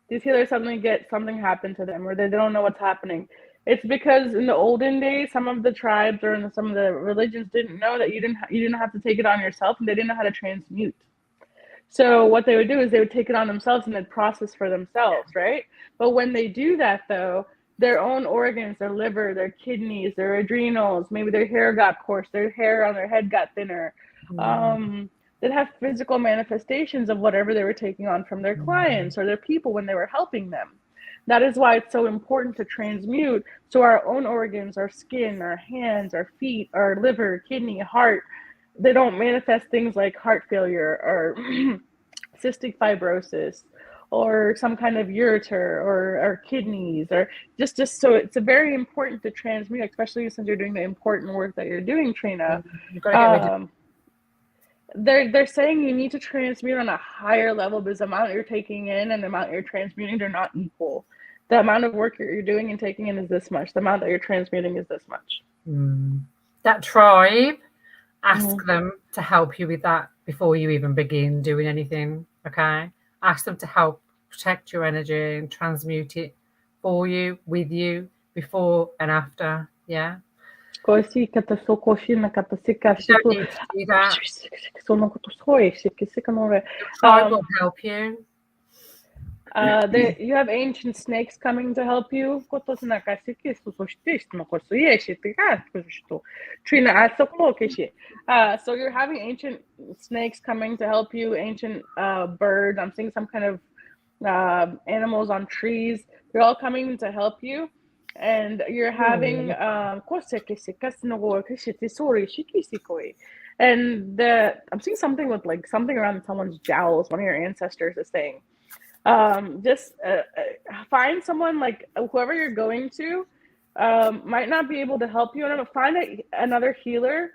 These healers suddenly get something happen to them, or they don't know what's happening. It's because in the olden days, some of the tribes or some of the religions didn't know that you didn't have to take it on yourself, and they didn't know how to transmute. So what they would do is they would take it on themselves and they'd process for themselves, right? But when they do that, though, their own organs, their liver, their kidneys, their adrenals, maybe their hair got coarse, their hair on their head got thinner. that have physical manifestations of whatever they were taking on from their clients or their people when they were helping them. That is why it's so important to transmute, so our own organs, our skin, our hands, our feet, our liver, kidney, heart, they don't manifest things like heart failure or cystic fibrosis or some kind of ureter or kidneys, or just so it's a very important to transmute, especially since you're doing the important work that you're doing, Trina. You've got to get rid of They're saying you need to transmute on a higher level because the amount you're taking in and the amount you're transmuting, they're not equal. The amount of work you're doing and taking in is this much. The amount that you're transmuting is this much. That tribe, ask them to help you with that before you even begin doing anything, okay? Ask them to help protect your energy and transmute it for you, with you, before and after, yeah? You don't need to do that. Your tribe will help you. You have ancient snakes coming to help you. So you're having ancient snakes coming to help you, ancient birds. I'm seeing some kind of animals on trees. They're all coming to help you. And you're having and I'm seeing something with like something around someone's jowls. One of your ancestors is saying, just find someone, like whoever you're going to might not be able to help you, and find another healer.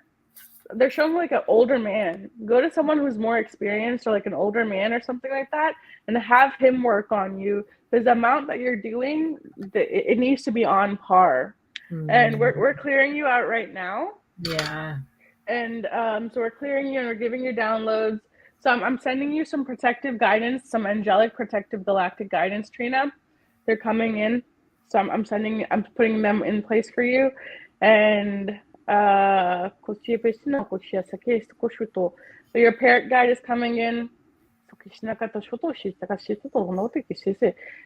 They're showing like an older man. Go to someone who's more experienced, or like an older man or something like that, and have him work on you. Because the amount that you're doing, it needs to be on par. And we're clearing you out right now. Yeah. And so we're clearing you and we're giving you downloads. So I'm sending you some protective guidance, some angelic protective galactic guidance, Trina. They're coming in. So I'm putting them in place for you. And your parrot guide is coming in.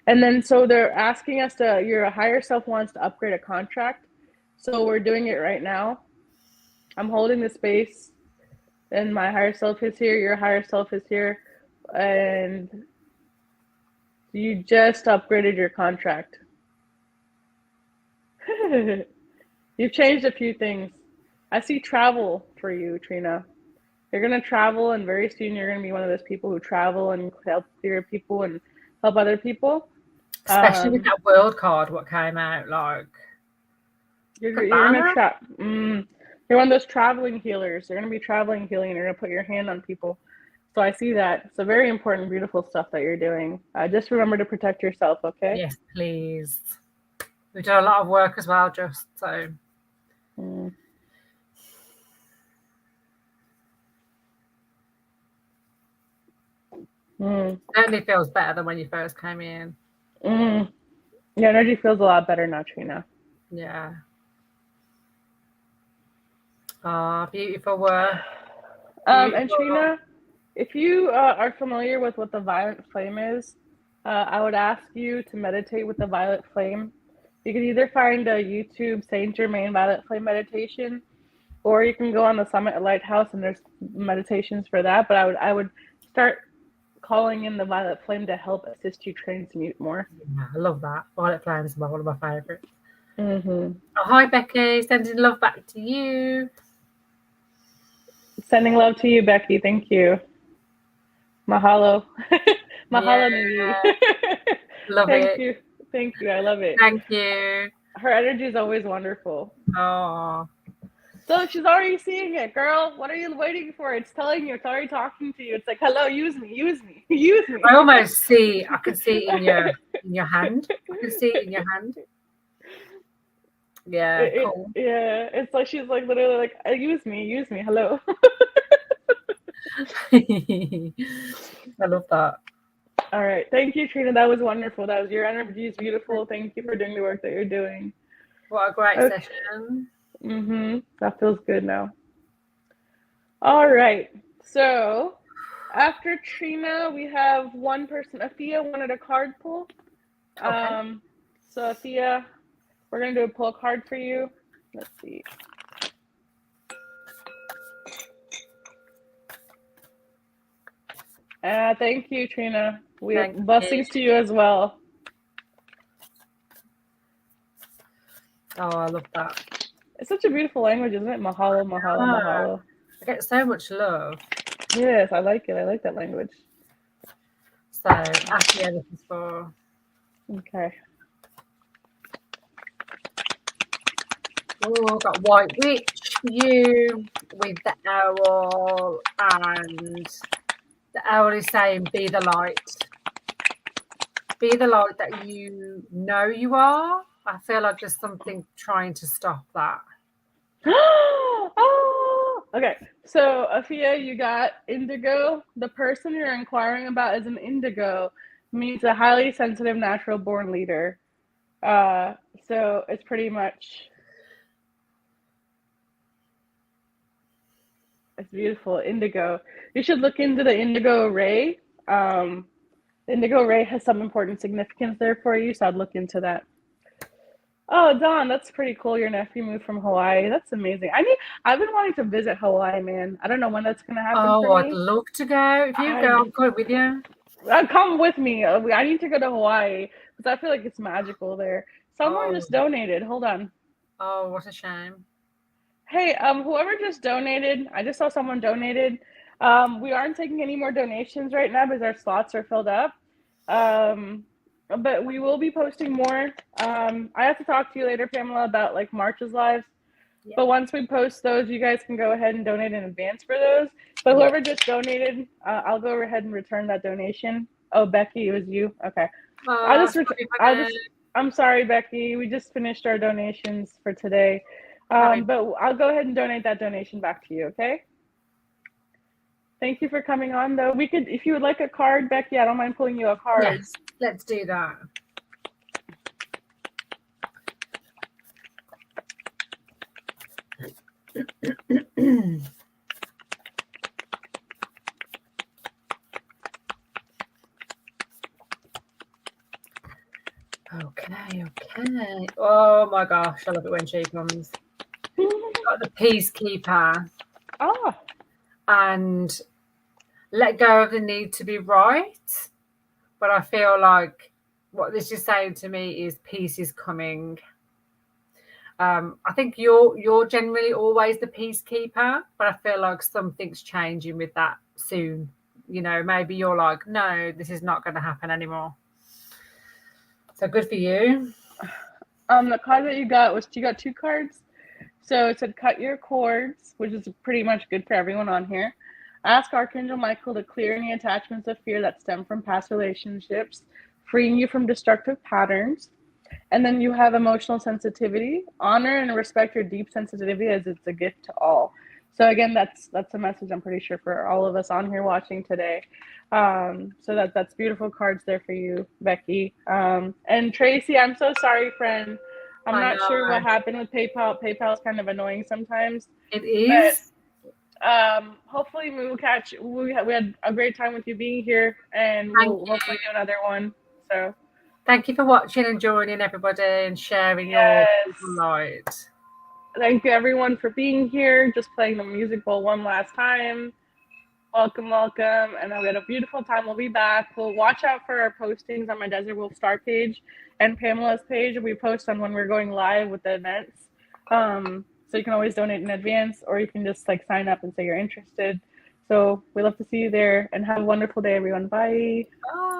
And then so they're asking us your higher self wants to upgrade a contract. So we're doing it right now. I'm holding the space, and my higher self is here, your higher self is here, and you just upgraded your contract. You've changed a few things. I see travel for you, Trina. You're going to travel, and very soon you're going to be one of those people who travel and help your people and help other people. Especially with that world card, what came out, like. You're going to you're one of those traveling healers. You're going to be traveling, healing, and you're going to put your hand on people. So I see that. It's a very important, beautiful stuff that you're doing. Just remember to protect yourself, okay? Yes, please. We've done a lot of work as well, just so. Certainly feels better than when you first came in. Your energy feels a lot better now, Trina. Yeah. Beautiful work. And Trina, if you are familiar with what the violet flame is, I would ask you to meditate with the violet flame. You can either find a YouTube Saint Germain Violet Flame meditation, or you can go on the Summit Lighthouse and there's meditations for that. But I would start calling in the violet flame to help assist you transmute more. Yeah, I love that. Violet flame is one of my favorites. Oh, hi, Becky. Sending love back to you. Sending love to you, Becky. Thank you. Mahalo. Mahalo, Nui. Love it. You. Thank you. I love it. Thank you. Her energy is always wonderful. Oh. So she's already seeing it, girl. What are you waiting for? It's telling you. It's already talking to you. It's like, hello, use me, use me, use me. I almost see. I can see it in your hand. I can see it in your hand. Yeah, cool. It's like she's like literally like, use me, hello. I love that. All right, thank you, Trina. That was wonderful. Your energy is beautiful. Thank you for doing the work that you're doing. What a great session. That feels good now. All right, so after Trina, we have one person. Afia wanted a card pull. Okay. So Afia, we're gonna do a pull card for you. Let's see. Thank you, Trina. We have Thank blessings you. to you as well. Oh, I love that. It's such a beautiful language, isn't it? Mahalo, mahalo, mahalo. I get so much love. Yes, I like it. I like that language. So, Afia, this is for. Okay. Oh, I've got White Witch for you with the owl, and the owl is saying, be the light. Be the light that you know you are. I feel like there's something trying to stop that. Oh, okay. So, Afia, you got indigo. The person you're inquiring about is an indigo, means a highly sensitive natural born leader. So it's pretty much, it's beautiful. Indigo. You should look into the indigo ray. The indigo ray has some important significance there for you, so I'd look into that. Oh, Don, that's pretty cool. Your nephew moved from Hawaii. That's amazing. I've been wanting to visit Hawaii, man. I don't know when that's gonna happen for Oh, I'd me. love to go. If you go, I'm going with you. Come with me. I need to go to Hawaii because I feel like it's magical there. Someone Oh, just donated. Hold on. oh, what a shame. Hey, whoever just donated, I just saw someone donated. We aren't taking any more donations right now because our slots are filled up. But we will be posting more. I have to talk to you later, Pamela, about like March's lives. Yeah. But once we post those, you guys can go ahead and donate in advance for those. But whoever just donated, I'll go ahead and return that donation. Oh, Becky, it was you. Okay. Oh, I'm sorry, Becky. We just finished our donations for today. But I'll go ahead and donate that donation back to you, okay? Thank you for coming on, though. We could, if you would like a card, Becky, I don't mind pulling you a card. Yes, let's do that. Okay. Oh my gosh, I love it when she comes. Got the Peacekeeper. Oh. And let go of the need to be right. But I feel like what this is saying to me is peace is coming. I think you're generally always the peacekeeper, but I feel like something's changing with that soon. You know, maybe you're like, no, this is not going to happen anymore. So good for you. The card that you got two cards. So it said cut your cords, which is pretty much good for everyone on here. Ask Archangel Michael to clear any attachments of fear that stem from past relationships, freeing you from destructive patterns. And then you have emotional sensitivity. Honor and respect your deep sensitivity as it's a gift to all. So again, that's a message I'm pretty sure for all of us on here watching today. So that's beautiful cards there for you, Becky. And Tracy, I'm so sorry, friend. I'm not sure what happened with PayPal. PayPal is kind of annoying sometimes. It is. But hopefully we will catch. We had a great time with you being here, and we'll hopefully do another one. So thank you for watching and joining everybody and sharing your light. Thank you everyone for being here. Just playing the music bowl one last time. Welcome. And we had a beautiful time. We'll be back. We'll watch out for our postings on my Desert Wolf Star page and Pamela's page. We post on when we're going live with the events. So you can always donate in advance, or you can just like sign up and say you're interested. So we love to see you there, and have a wonderful day, everyone. Bye. Bye.